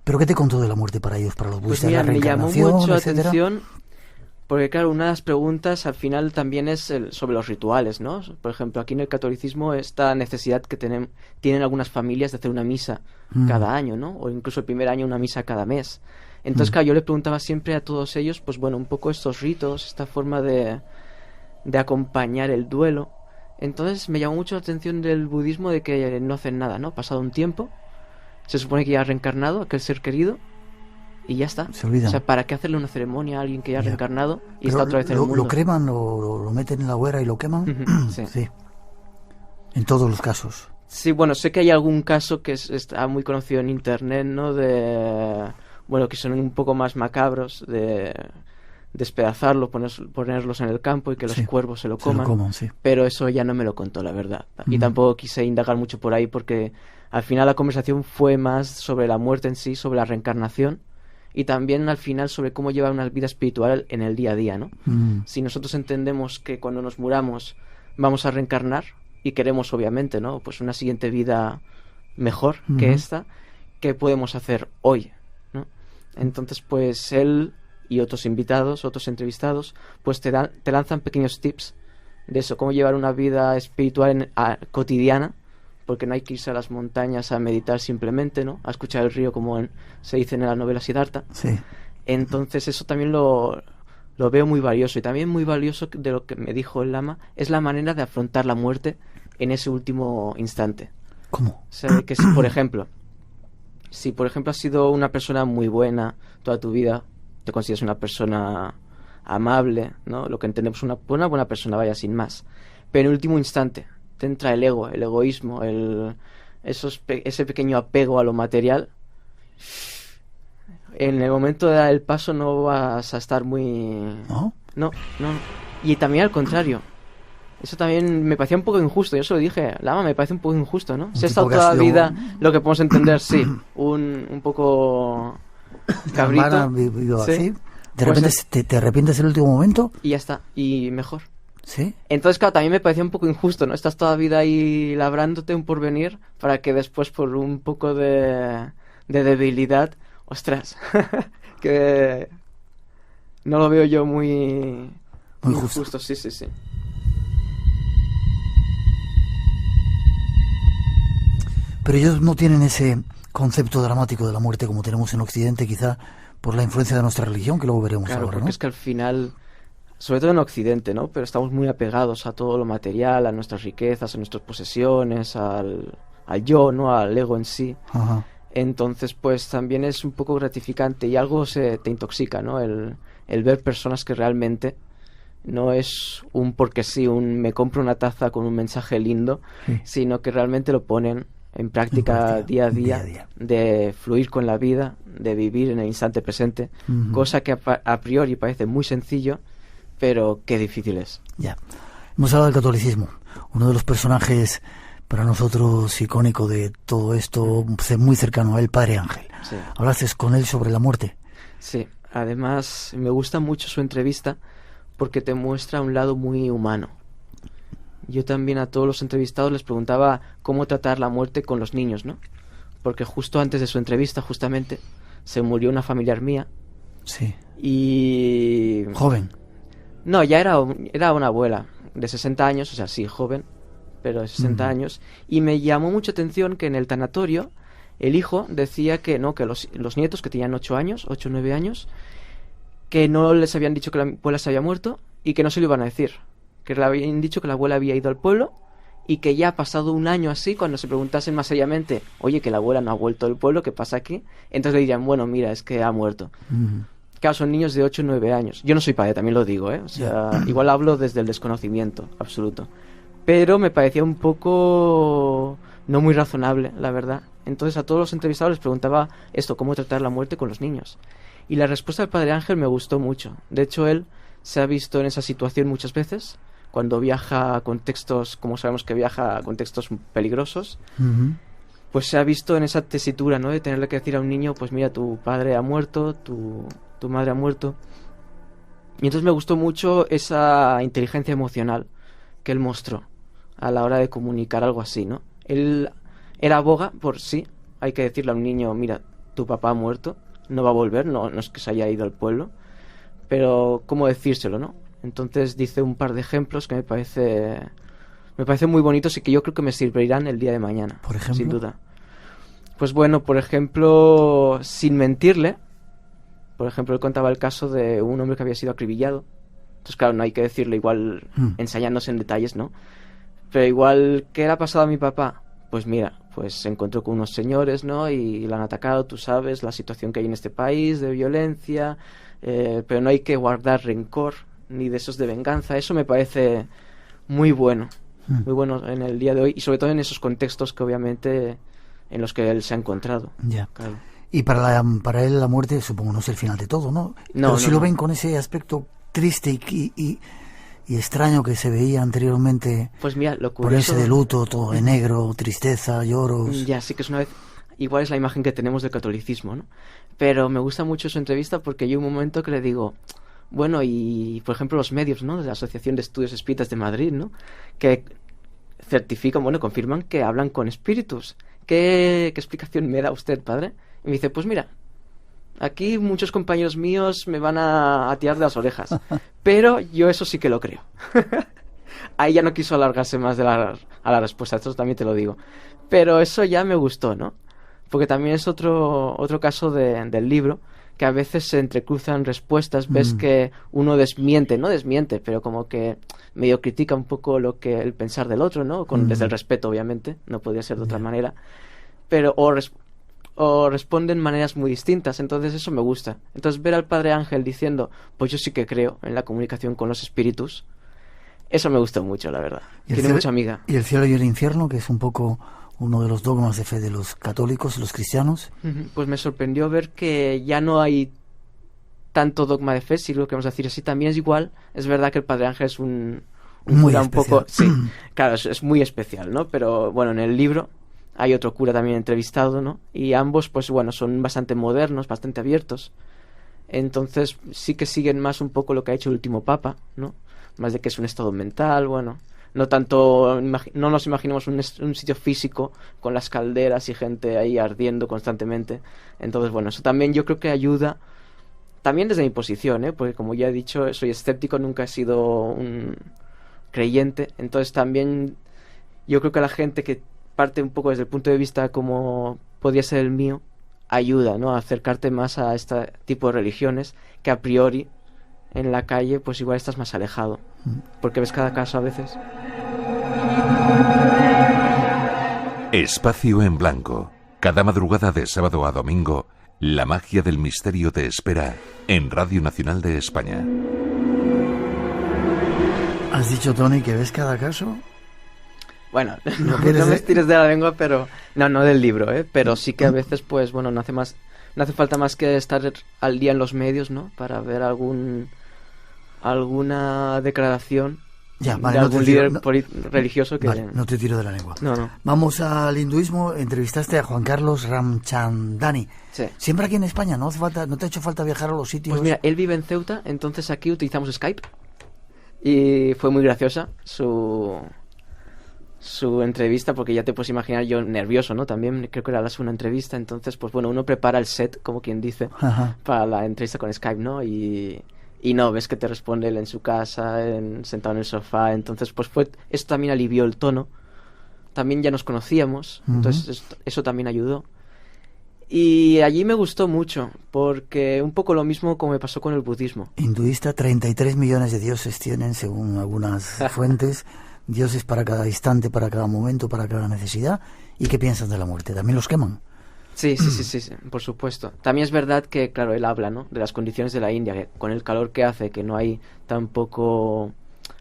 ¿Pero qué te contó de la muerte para ellos, para los budistas? Pues mira, la me llamó reencarnación, mucho la etcétera? atención, porque claro, una de las preguntas al final también es sobre los rituales, ¿no? Por ejemplo, aquí en el catolicismo esta necesidad que tienen algunas familias de hacer una misa cada año, ¿no? O incluso el primer año una misa cada mes. Entonces, claro, yo le preguntaba siempre a todos ellos, pues bueno, un poco estos ritos, esta forma de acompañar el duelo. Entonces me llamó mucho la atención del budismo de que no hacen nada, ¿no? Pasado un tiempo, se supone que ya ha reencarnado aquel ser querido, y ya está. Se olvidan. O sea, ¿para qué hacerle una ceremonia a alguien que ya ha reencarnado y Pero está otra vez en el mundo? ¿Lo creman o lo meten en la hoguera y lo queman? Sí. En todos los casos. Sí, bueno, sé que hay algún caso que está muy conocido en internet, ¿no? Bueno, que son un poco más macabros, de despedazarlo, ponerlos en el campo y que los cuervos se lo coman. Sí. Pero eso ya no me lo contó, la verdad. Y tampoco quise indagar mucho por ahí porque al final la conversación fue más sobre la muerte en sí, sobre la reencarnación, y también al final sobre cómo llevar una vida espiritual en el día a día, ¿no? Si nosotros entendemos que cuando nos muramos vamos a reencarnar y queremos obviamente, ¿no? Pues una siguiente vida mejor que esta, ¿qué podemos hacer hoy, ¿no? Entonces pues él y otros invitados, otros entrevistados, pues te lanzan pequeños tips de eso, cómo llevar una vida espiritual cotidiana, porque no hay que irse a las montañas a meditar simplemente, ¿no? A escuchar el río, como se dice en la novela Siddhartha. Sí. Entonces eso también lo veo muy valioso. Y también muy valioso de lo que me dijo el Lama es la manera de afrontar la muerte en ese último instante. ¿Cómo? O sea, que si por ejemplo has sido una persona muy buena toda tu vida, te consideras una persona amable, ¿no? Lo que entendemos una buena persona, vaya, sin más. Pero en el último instante te entra el ego, el egoísmo, ese pequeño apego a lo material, en el momento de dar el paso no vas a estar muy... No. Y también al contrario. Eso también me parecía un poco injusto. Yo se lo dije, Lama, me parece un poco injusto, ¿no? Si he estado toda la vida, lo que podemos entender, sí, un poco cabrito. ¿Sí? ¿De repente te arrepientes en el último momento? Y ya está, y mejor. ¿Sí? Entonces, claro, también me parecía un poco injusto, ¿no? Estás toda la vida ahí labrándote un porvenir para que después, por un poco de debilidad, ostras, que no lo veo yo muy justo. Sí. Pero ellos no tienen ese concepto dramático de la muerte como tenemos en Occidente, quizá por la influencia de nuestra religión, que luego veremos ahora, porque ¿no? Es que al final, sobre todo en Occidente, ¿no? Pero estamos muy apegados a todo lo material, a nuestras riquezas, a nuestras posesiones, al yo, ¿no? Al ego en sí. Ajá. Entonces, pues también es un poco gratificante y algo te intoxica, ¿no? El ver personas que realmente no es un porque sí, me compro una taza con un mensaje lindo, sino que realmente lo ponen en práctica día a día, de fluir con la vida, de vivir en el instante presente, cosa que a priori parece muy sencillo, pero qué difícil es. Ya. Hemos hablado del catolicismo, uno de los personajes para nosotros icónico de todo esto, muy cercano a él, Padre Ángel. Sí. ¿Hablaste con él sobre la muerte? Sí, además me gusta mucho su entrevista porque te muestra un lado muy humano. Yo también a todos los entrevistados les preguntaba cómo tratar la muerte con los niños, ¿no? Porque justo antes de su entrevista, justamente, se murió una familiar mía. Sí. Y... ¿Joven? No, ya era una abuela de 60 años, o sea, sí, joven, pero de 60 años. Y me llamó mucha atención que en el tanatorio el hijo decía que no, que los nietos, que tenían 8 o 9 años, que no les habían dicho que la abuela se había muerto y que no se lo iban a decir. Que le habían dicho que la abuela había ido al pueblo y que ya ha pasado un año así, cuando se preguntasen más seriamente, oye, que la abuela no ha vuelto del pueblo, ¿qué pasa aquí? Entonces le dirían, bueno, mira, es que ha muerto. Claro, son niños de 8 o 9 años. Yo no soy padre, también lo digo, ¿eh? O sea, igual hablo desde el desconocimiento absoluto. Pero me parecía un poco no muy razonable, la verdad. Entonces a todos los entrevistados les preguntaba esto, cómo tratar la muerte con los niños. Y la respuesta del Padre Ángel me gustó mucho. De hecho, él se ha visto en esa situación muchas veces, cuando viaja a contextos, como sabemos que viaja a contextos peligrosos, pues se ha visto en esa tesitura, ¿no? De tenerle que decir a un niño, pues mira, tu padre ha muerto, tu madre ha muerto. Y entonces me gustó mucho esa inteligencia emocional que él mostró a la hora de comunicar algo así, ¿no? Él aboga por sí, hay que decirle a un niño, mira, tu papá ha muerto, no va a volver, no es que se haya ido al pueblo, pero cómo decírselo, ¿no? Entonces dice un par de ejemplos que me parece muy bonitos y que yo creo que me servirán el día de mañana. Por ejemplo, sin duda. Pues bueno, por ejemplo, sin mentirle, por ejemplo, él contaba el caso de un hombre que había sido acribillado. Entonces, claro, no hay que decirlo igual ensayándose en detalles, ¿no? Pero igual, ¿qué le ha pasado a mi papá? Pues mira, pues se encontró con unos señores, ¿no? Y lo han atacado, tú sabes, la situación que hay en este país de violencia, pero no hay que guardar rencor ni de esos de venganza. Eso me parece muy bueno en el día de hoy y sobre todo en esos contextos que obviamente en los que él se ha encontrado. Ya. Claro. Y para él la muerte, supongo, no es el final de todo, ¿no? Pero si lo ven con ese aspecto triste y extraño que se veía anteriormente, pues mira, lo curioso, ponerse de luto, todo de negro, tristeza, lloros. Ya, sí que es una vez, igual es la imagen que tenemos del catolicismo, ¿no? Pero me gusta mucho su entrevista porque hay un momento que le digo, bueno, y por ejemplo los medios, ¿no? De la Asociación de Estudios Espíritas de Madrid, ¿no? Que certifican, confirman que hablan con espíritus. ¿Qué explicación me da usted, padre? Y me dice, pues mira, aquí muchos compañeros míos me van a tirar de las orejas, pero yo eso sí que lo creo. Ahí ya no quiso alargarse más a la respuesta, esto también te lo digo. Pero eso ya me gustó, ¿no? Porque también es otro caso del libro, que a veces se entrecruzan respuestas, ves que uno no desmiente, pero como que medio critica un poco el pensar del otro, ¿no? Desde el respeto, obviamente, no podría ser de otra manera, pero o responden maneras muy distintas, entonces eso me gusta. Entonces ver al Padre Ángel diciendo, pues yo sí que creo en la comunicación con los espíritus, Eso me gustó mucho, la verdad. Tiene mucha amiga. ¿Y el cielo y el infierno, que es un poco uno de los dogmas de fe de los católicos y los cristianos? Pues me sorprendió ver que ya no hay tanto dogma de fe, si lo queremos decir así. También es igual, es verdad que el Padre Ángel es un cura un poco... Sí, claro, es muy especial, ¿no? Pero bueno, en el libro hay otro cura también entrevistado, ¿no? Y ambos, pues bueno, son bastante modernos, bastante abiertos. Entonces sí que siguen más un poco lo que ha hecho el último Papa, ¿no? Más de que es un estado mental, bueno... No tanto, no nos imaginemos un sitio físico con las calderas y gente ahí ardiendo constantemente. Entonces, bueno, eso también yo creo que ayuda, también desde mi posición, porque como ya he dicho, soy escéptico, nunca he sido un creyente. Entonces también yo creo que la gente que parte un poco desde el punto de vista como podría ser el mío, ayuda, ¿no? A acercarte más a este tipo de religiones que a priori en la calle pues igual estás más alejado, porque ves cada caso a veces. Espacio en Blanco. Cada madrugada de sábado a domingo, la magia del misterio te espera en Radio Nacional de España. ¿Has dicho, Tony, que ves cada caso? Bueno, no me estires de la lengua, pero... No del libro, pero sí que a veces, pues bueno, no hace falta más que estar al día en los medios, ¿no? Para ver alguna declaración de algún líder religioso que... Vale, no te tiro de la lengua. No. Vamos al hinduismo. Entrevistaste a Juan Carlos Ramchandani. Sí. Siempre aquí en España, ¿no te ha hecho falta viajar a los sitios? Pues mira, él vive en Ceuta, entonces aquí utilizamos Skype. Y fue muy graciosa su entrevista, porque ya te puedes imaginar yo nervioso, ¿no? También creo que era la segunda entrevista, entonces pues bueno, uno prepara el set, como quien dice, para la entrevista con Skype, ¿no? Y no, ves que te responde él en su casa, sentado en el sofá, entonces pues esto también alivió el tono. También ya nos conocíamos, entonces eso también ayudó. Y allí me gustó mucho, porque un poco lo mismo como me pasó con el budismo. Hinduista, 33 millones de dioses tienen, según algunas fuentes. Dioses para cada instante, para cada momento, para cada necesidad. ¿Y qué piensan de la muerte? ¿También los queman? Sí, por supuesto. También es verdad que, claro, él habla, ¿no? De las condiciones de la India, que con el calor que hace, que no hay tampoco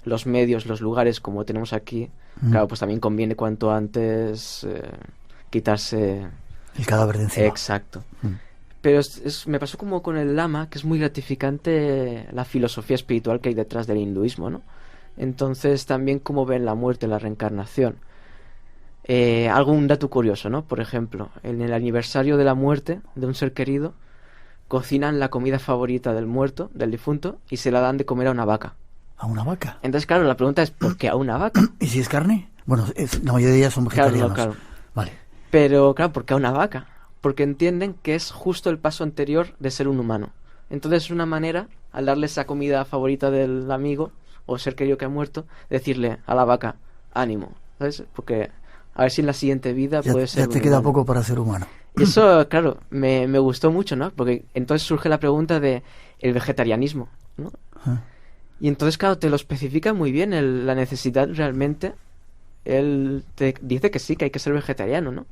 los medios, los lugares como tenemos aquí, claro, pues también conviene cuanto antes quitarse... el cadáver de encima. Exacto. Pero me pasó como con el lama, que es muy gratificante la filosofía espiritual que hay detrás del hinduismo, ¿no? Entonces también cómo ven la muerte, la reencarnación. Algún dato curioso, ¿no? Por ejemplo, en el aniversario de la muerte de un ser querido, cocinan la comida favorita del muerto, del difunto, y se la dan de comer a una vaca. ¿A una vaca? Entonces, claro, la pregunta es, ¿por qué a una vaca? ¿Y si es carne? Bueno, la mayoría de ellas son vegetarianos. Claro. Vale. Pero, claro, ¿por qué a una vaca? Porque entienden que es justo el paso anterior de ser un humano. Entonces es una manera, al darle esa comida favorita del amigo o ser querido que ha muerto, decirle a la vaca, ánimo, ¿sabes? Porque a ver si en la siguiente vida puede ser... Ya te queda poco para ser humano. Y eso, claro, me gustó mucho, ¿no? Porque entonces surge la pregunta de el vegetarianismo, ¿no? Y entonces, claro, te lo especifica muy bien la necesidad realmente. Él te dice que sí, que hay que ser vegetariano, ¿no?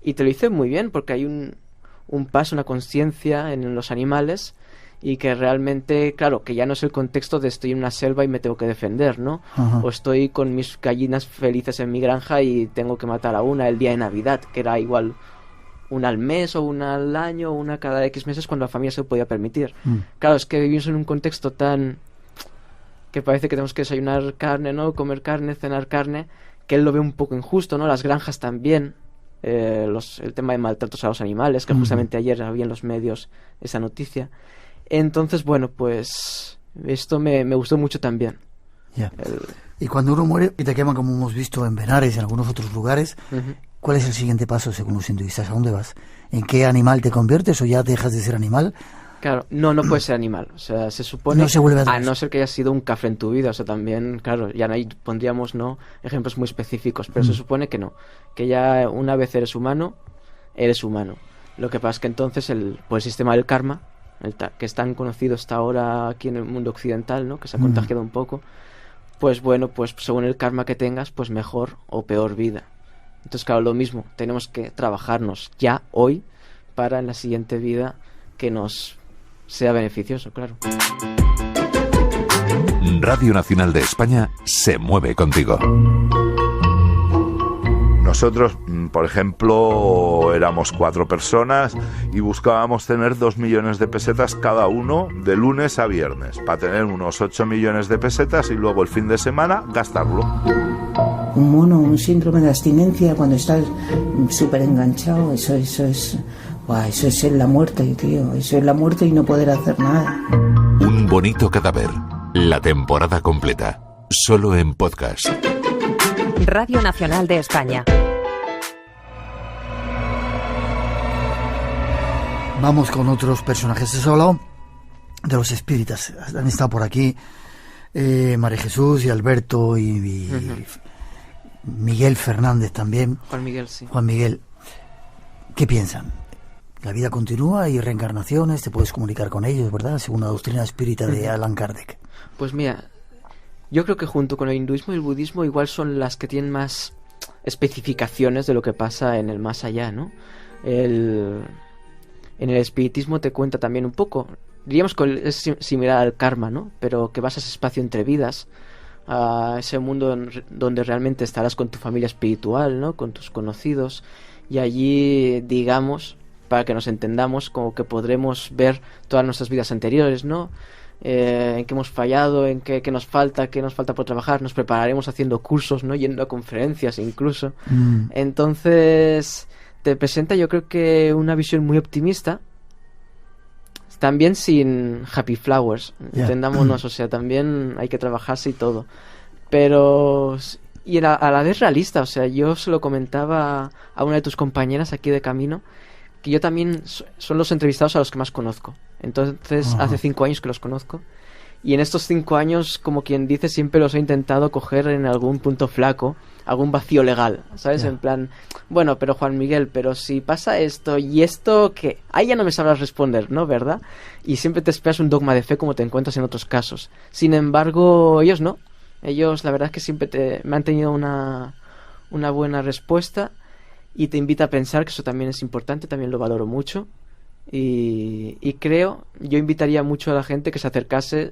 Y te lo dice muy bien, porque hay un paso, una conciencia en los animales, y que realmente, claro, que ya no es el contexto de estoy en una selva y me tengo que defender, ¿no? O estoy con mis gallinas felices en mi granja y tengo que matar a una el día de Navidad, que era igual una al mes o una al año o una cada X meses cuando la familia se lo podía permitir. Claro, es que vivimos en un contexto tan... que parece que tenemos que desayunar carne, ¿no? Comer carne, cenar carne, que él lo ve un poco injusto, ¿no? Las granjas también, el tema de maltratos a los animales, que justamente ayer había en los medios esa noticia. Entonces, bueno, pues esto me gustó mucho también. Ya. Y cuando uno muere y te queman, como hemos visto en Benares y en algunos otros lugares, ¿cuál es el siguiente paso según los hinduistas? ¿A dónde vas? ¿En qué animal te conviertes o ya dejas de ser animal? Claro, no puede ser animal. O sea, se supone... No se vuelve a no ser que hayas sido un cafre en tu vida. O sea, también, claro, ya ahí pondríamos, ¿no?, ejemplos muy específicos. Pero se supone que no. Que ya una vez eres humano, eres humano. Lo que pasa es que entonces el sistema del karma, que es tan conocido hasta ahora aquí en el mundo occidental, ¿no?, que se ha contagiado un poco, pues bueno, pues según el karma que tengas, pues mejor o peor vida. Entonces, claro, lo mismo. Tenemos que trabajarnos ya hoy para en la siguiente vida que nos sea beneficioso, claro. Radio Nacional de España se mueve contigo. Nosotros, por ejemplo, éramos 4 personas y buscábamos tener 2 millones de pesetas cada uno de lunes a viernes, para tener unos 8 millones de pesetas y luego el fin de semana gastarlo. Un mono, un síndrome de abstinencia cuando estás súper enganchado, eso es la muerte, tío. Eso es la muerte y no poder hacer nada. Un bonito cadáver. La temporada completa. Solo en podcast. Radio Nacional de España. Vamos con otros personajes. Has hablado de los espíritas. Han estado por aquí María Jesús y Alberto y Miguel Fernández también. Juan Miguel, sí. Juan Miguel. ¿Qué piensan? La vida continúa y reencarnaciones, te puedes comunicar con ellos, ¿verdad? Según la doctrina espírita de Allan Kardec. Pues mira, yo creo que junto con el hinduismo y el budismo igual son las que tienen más especificaciones de lo que pasa en el más allá, ¿no? En el espiritismo te cuenta también un poco, diríamos que es similar al karma, ¿no? Pero que vas a ese espacio entre vidas, a ese mundo donde realmente estarás con tu familia espiritual, ¿no? Con tus conocidos, y allí, digamos, para que nos entendamos, como que podremos ver todas nuestras vidas anteriores, ¿no? En qué hemos fallado, en qué nos falta por trabajar. Nos prepararemos haciendo cursos, ¿no? Yendo a conferencias incluso. Entonces te presenta, yo creo que una visión muy optimista, también sin happy flowers, entendámonos, o sea, también hay que trabajarse y todo, pero y a la vez realista. O sea, yo se lo comentaba a una de tus compañeras aquí de camino, que yo también son los entrevistados a los que más conozco. Entonces, hace 5 años que los conozco. Y en estos 5 años, como quien dice, siempre los he intentado coger en algún punto flaco, algún vacío legal, ¿sabes? En plan, bueno, pero Juan Miguel, pero si pasa esto y esto, ¿qué? Ahí ya no me sabrás responder, ¿no? ¿Verdad? Y siempre te esperas un dogma de fe como te encuentras en otros casos. Sin embargo, ellos no. Ellos, la verdad es que siempre me han tenido una buena respuesta. Y te invita a pensar que eso también es importante, también lo valoro mucho. Y creo, yo invitaría mucho a la gente que se acercase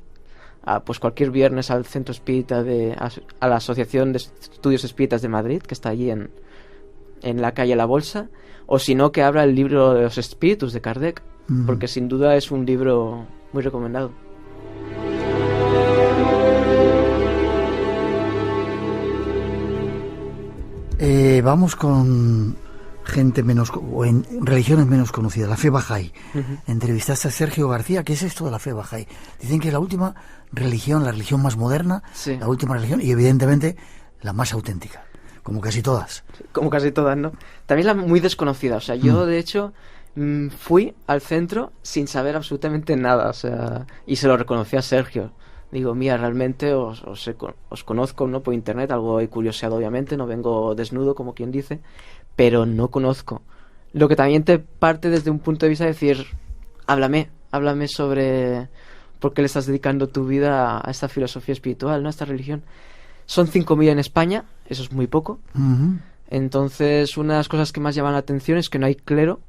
pues cualquier viernes al Centro Espírita, a la Asociación de Estudios Espíritas de Madrid, que está allí en la calle La Bolsa, o si no, que abra el libro de los espíritus de Kardec, porque sin duda es un libro muy recomendado. Vamos con gente o en religiones menos conocidas, la fe Bahá'í. Entrevistaste a Sergio García. ¿Qué es esto de la fe Bahá'í? Dicen que es la última religión, la religión más moderna, la última religión y evidentemente la más auténtica, como casi todas. Como casi todas, ¿no? También la muy desconocida. O sea, yo de hecho fui al centro sin saber absolutamente nada, o sea, y se lo reconocí a Sergio. Digo, mira, realmente os conozco, ¿no? Por internet, algo he curioseado, obviamente, no vengo desnudo, como quien dice, pero no conozco. Lo que también te parte desde un punto de vista de decir, háblame sobre por qué le estás dedicando tu vida a esta filosofía espiritual, ¿no? A esta religión. Son 5.000 en España, eso es muy poco. Entonces, una de las cosas que más llaman la atención es que no hay clero.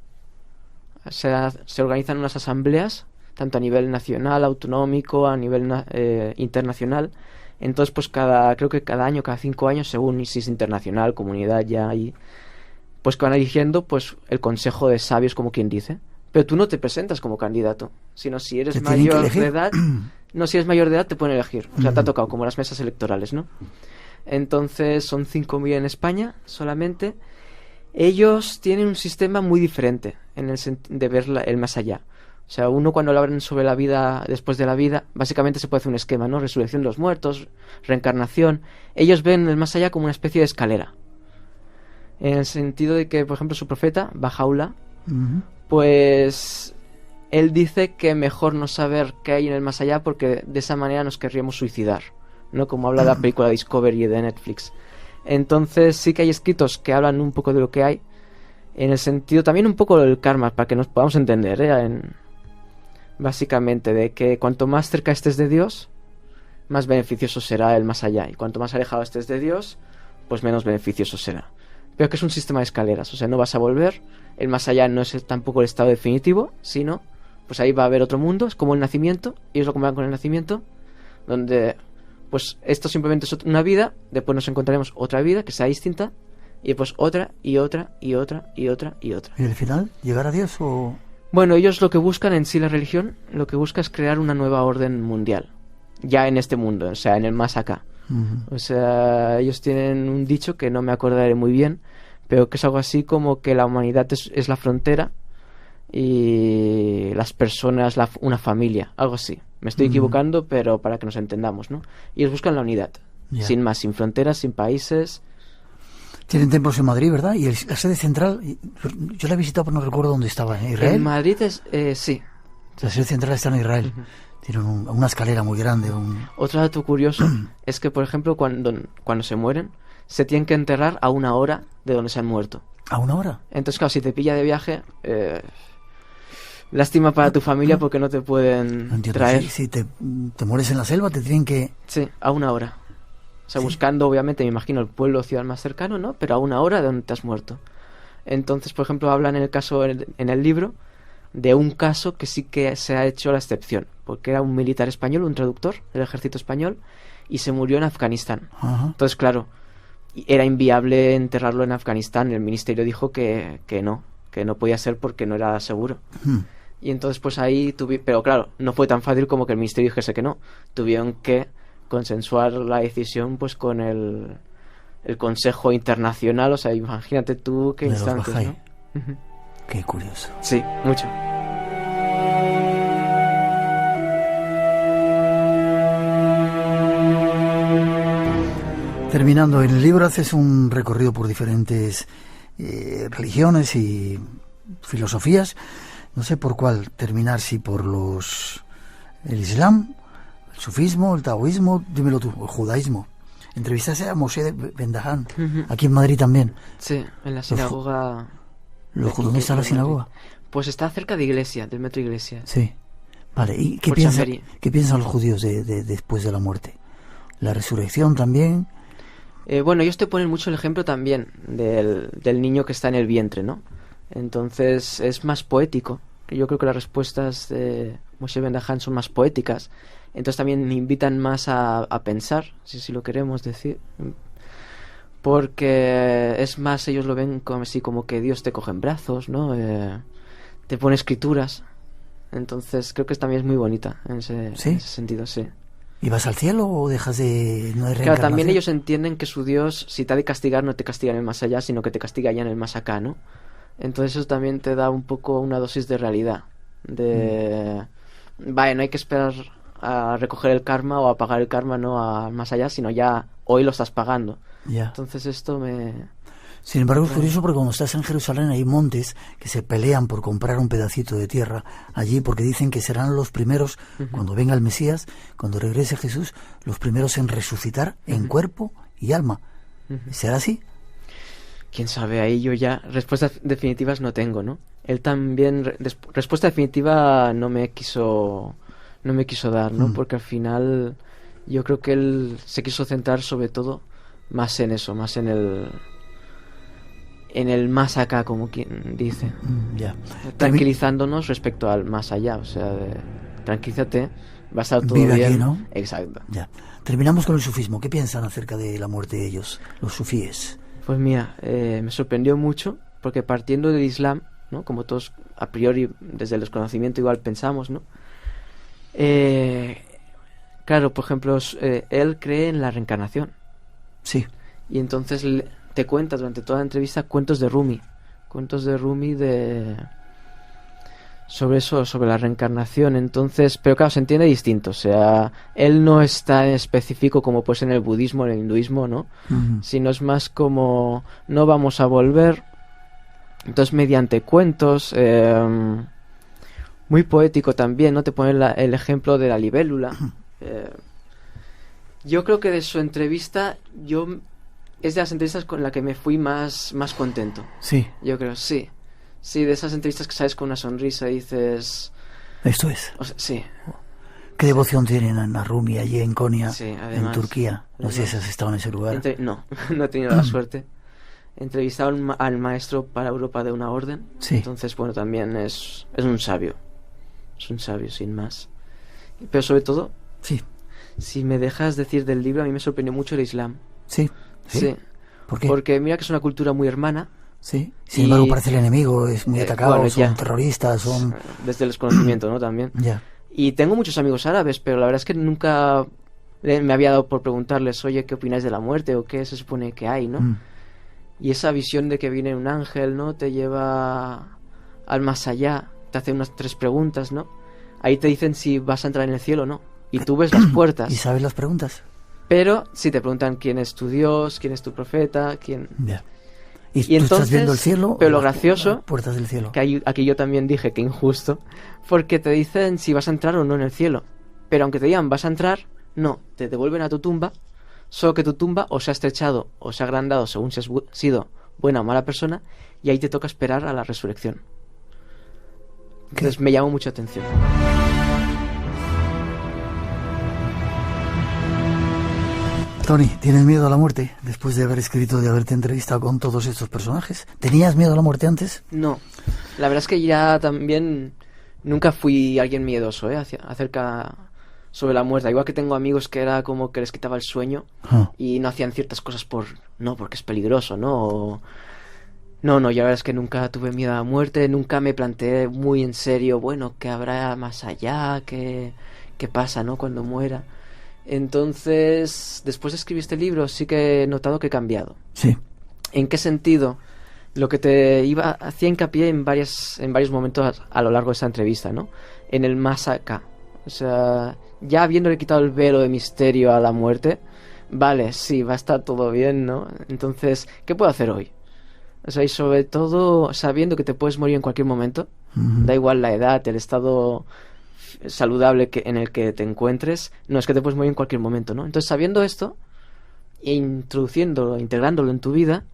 Se organizan unas asambleas, tanto a nivel nacional, autonómico, a nivel internacional. Entonces, pues creo que cada año, cada 5 años, según si es internacional, comunidad, ya hay, pues que van eligiendo pues el consejo de sabios, como quien dice. Pero tú no te presentas como candidato, sino si eres mayor de edad. No, si eres mayor de edad te pueden elegir. O sea, te ha tocado, como las mesas electorales, ¿no? Entonces, son 5.000 en España solamente. Ellos tienen un sistema muy diferente en el de ver el más allá. O sea, uno cuando lo hablan sobre la vida después de la vida, básicamente se puede hacer un esquema, ¿no? Resurrección de los muertos, reencarnación. Ellos ven el más allá como una especie de escalera. En el sentido de que, por ejemplo, su profeta, Baha'u'lláh, pues él dice que mejor no saber qué hay en el más allá porque de esa manera nos querríamos suicidar, ¿no? Como habla la película Discovery de Netflix. Entonces sí que hay escritos que hablan un poco de lo que hay, en el sentido también un poco del karma, para que nos podamos entender, básicamente de que cuanto más cerca estés de Dios, más beneficioso será el más allá, y cuanto más alejado estés de Dios, pues menos beneficioso será. Pero que es un sistema de escaleras, o sea, no vas a volver, el más allá no es tampoco el estado definitivo, sino pues ahí va a haber otro mundo, es como el nacimiento, ellos lo comparan con el nacimiento, donde pues esto simplemente es una vida, después nos encontraremos otra vida que sea distinta, y después otra, y otra, y otra, y otra, y otra. ¿Y al final llegar a Dios o...? Bueno, ellos lo que buscan en sí, la religión, lo que busca es crear una nueva orden mundial, ya en este mundo, o sea, en el más acá. O sea, ellos tienen un dicho que no me acordaré muy bien, pero que es algo así como que la humanidad es la frontera y las personas una familia, algo así. Me estoy equivocando, pero para que nos entendamos, ¿no? Y ellos buscan la unidad, sin más, sin fronteras, sin países. Tienen templos en Madrid, ¿verdad? Y la sede central, yo la he visitado, pero no recuerdo dónde estaba. ¿En Israel? En Madrid sí. La sede central está en Israel. Tienen una escalera muy grande. Otro dato curioso es que, por ejemplo, cuando se mueren, se tienen que enterrar a 1 hora de donde se han muerto. ¿A 1 hora? Entonces, claro, si te pilla de viaje, lástima para tu familia porque no te pueden traer. Si te mueres en la selva, te tienen que... Sí, a 1 hora. O sea, buscando, obviamente, me imagino, el pueblo o ciudad más cercano, ¿no? Pero a 1 hora de donde te has muerto. Entonces, por ejemplo, hablan en el libro de un caso que sí que se ha hecho la excepción, porque era un militar español, un traductor del ejército español, y se murió en Afganistán. Entonces, claro, era inviable enterrarlo en Afganistán. El ministerio dijo que no podía ser porque no era seguro. Y entonces, pues ahí pero claro, no fue tan fácil como que el ministerio dijese que no. Tuvieron que consensuar la decisión pues con el Consejo Internacional. O sea, imagínate tú qué instancias, ¿no? Qué curioso. Sí, mucho. Terminando, en el libro haces un recorrido por diferentes religiones y filosofías. No sé por cuál terminar, si por el Islam, el sufismo, el taoísmo, dímelo tú, el judaísmo. Entrevistaste a Moshe Ben Dayan, aquí en Madrid también. Sí, en la sinagoga. ¿Dónde está la sinagoga? Pues está cerca de Iglesia, del metro Iglesia. Sí. Vale, ¿y qué piensan los judíos después de la muerte? ¿La resurrección también? Bueno, ellos te ponen mucho el ejemplo también del niño que está en el vientre, ¿no? Entonces es más poético. Yo creo que las respuestas de Moshe Ben Dayan son más poéticas. Entonces también invitan más a pensar, si lo queremos decir. Porque es más, ellos lo ven como que Dios te coge en brazos, ¿no? Te pone escrituras. Entonces creo que también es muy bonita en ese sentido, sí. ¿Y vas al cielo o dejas de no hay reencarnación? Claro, también ellos entienden que su Dios, si te ha de castigar, no te castiga en el más allá, sino que te castiga ya en el más acá, ¿no? Entonces eso también te da un poco una dosis de realidad. Vaya, no hay que esperar a recoger el karma o a pagar el karma, no a más allá, sino ya hoy lo estás pagando. Ya. Entonces esto Sin embargo, es curioso porque cuando estás en Jerusalén hay montes que se pelean por comprar un pedacito de tierra allí, porque dicen que serán los primeros, cuando venga el Mesías, cuando regrese Jesús, los primeros en resucitar en cuerpo y alma. ¿Será así? Quién sabe, ahí yo ya respuestas definitivas no tengo, ¿no? Él también respuesta definitiva no me quiso dar, ¿no? Porque al final yo creo que él se quiso centrar sobre todo más en eso, más en el más acá, como quien dice. Ya. Tranquilizándonos respecto al más allá, o sea, tranquilízate, va a estar todo Vive bien. Aquí, ¿no? Exacto. Ya. Terminamos con el sufismo. ¿Qué piensan acerca de la muerte de ellos, los sufíes? Pues mira, me sorprendió mucho, porque partiendo del Islam, ¿no? Como todos a priori desde el desconocimiento igual pensamos, ¿no? Claro, por ejemplo, él cree en la reencarnación. Sí. Y entonces te cuenta durante toda la entrevista cuentos de Rumi sobre eso, sobre la reencarnación. Entonces, pero claro, se entiende distinto. O sea, él no está en específico como pues en el budismo, en el hinduismo, ¿no? Sino es más como no vamos a volver. Entonces, mediante cuentos, muy poético también, ¿no? Te ponen el ejemplo de la libélula. Yo creo que de su entrevista, es de las entrevistas con la que me fui más contento. Sí. Yo creo, sí. Sí, de esas entrevistas que sales con una sonrisa y dices... Esto es. O sea, sí. ¿Qué devoción tienen a Rumi allí en Konya, sí, además, en Turquía? No sé si has estado en ese lugar. No he tenido la suerte. Entrevistaron al maestro para Europa de una orden. Sí. Entonces, bueno, también es un sabio. Es un sabio, sin más. Pero sobre todo... Sí. Si me dejas decir del libro, a mí me sorprendió mucho el Islam. Sí. ¿Por qué? Porque mira que es una cultura muy hermana. Sí. Sin embargo, parece el enemigo, es muy atacado, bueno, son terroristas, son... Desde el desconocimiento, ¿no? También. Ya. Y tengo muchos amigos árabes, pero la verdad es que nunca me había dado por preguntarles, oye, ¿qué opináis de la muerte? ¿O qué se supone que hay, no? Y esa visión de que viene un ángel, ¿no? Te lleva al más allá, te hace unas 3 preguntas, ¿no? Ahí te dicen si vas a entrar en el cielo o no. Y tú ves las puertas. ¿Y sabes las preguntas? Pero sí te preguntan quién es tu Dios, quién es tu profeta, quién... Ya. ¿Y tú entonces, estás viendo el cielo? Pero lo gracioso, puertas del cielo. que aquí yo también dije que injusto, porque te dicen si vas a entrar o no en el cielo. Pero aunque te digan vas a entrar, no, te devuelven a tu tumba, solo que tu tumba o se ha estrechado o se ha agrandado según si has sido buena o mala persona, y ahí te toca esperar a la resurrección. Entonces me llamó mucha atención. Tony, ¿tienes miedo a la muerte después de haber escrito, de haberte entrevistado con todos estos personajes? ¿Tenías miedo a la muerte antes? No, la verdad es que ya también nunca fui alguien miedoso, acerca sobre la muerte. Igual que tengo amigos que era como que les quitaba el sueño y no hacían ciertas cosas porque es peligroso, ¿no? No, yo la verdad es que nunca tuve miedo a la muerte, nunca me planteé muy en serio, bueno, ¿qué habrá más allá? ¿Qué pasa, no? Cuando muera. Entonces, después de escribir este libro, sí que he notado que he cambiado. Sí. ¿En qué sentido? Lo que hacía hincapié en varios momentos a lo largo de esta entrevista, ¿no? En el más acá. O sea, ya habiéndole quitado el velo de misterio a la muerte, vale, sí, va a estar todo bien, ¿no? Entonces, ¿qué puedo hacer hoy? O sea, y sobre todo sabiendo que te puedes morir en cualquier momento, da igual la edad, el estado saludable en el que te encuentres, no, es que te puedes morir en cualquier momento, ¿no? Entonces, sabiendo esto e integrándolo en tu vida,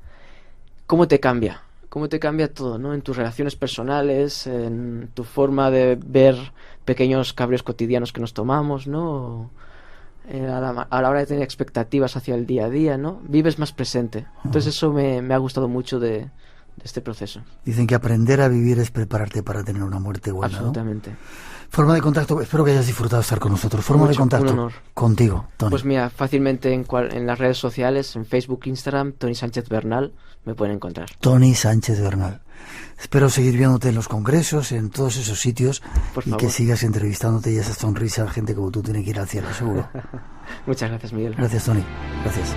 ¿cómo te cambia? ¿Cómo te cambia todo, no? En tus relaciones personales, en tu forma de ver pequeños cabreos cotidianos que nos tomamos, ¿no? A la hora de tener expectativas hacia el día a día, ¿no? Vives más presente. Entonces eso me ha gustado mucho de este proceso. Dicen que aprender a vivir es prepararte para tener una muerte buena, absolutamente, ¿no? Forma de contacto, espero que hayas disfrutado estar con nosotros. Forma de contacto un honor. Contigo, Tony. Pues mira, fácilmente en las redes sociales, en Facebook, Instagram, Tony Sánchez Bernal, me pueden encontrar. Tony Sánchez Bernal. Espero seguir viéndote en los congresos, en todos esos sitios, y que sigas entrevistándote y esa sonrisa. Gente como tú tiene que ir al cielo, seguro. Muchas gracias, Miguel. Gracias, Tony. Gracias.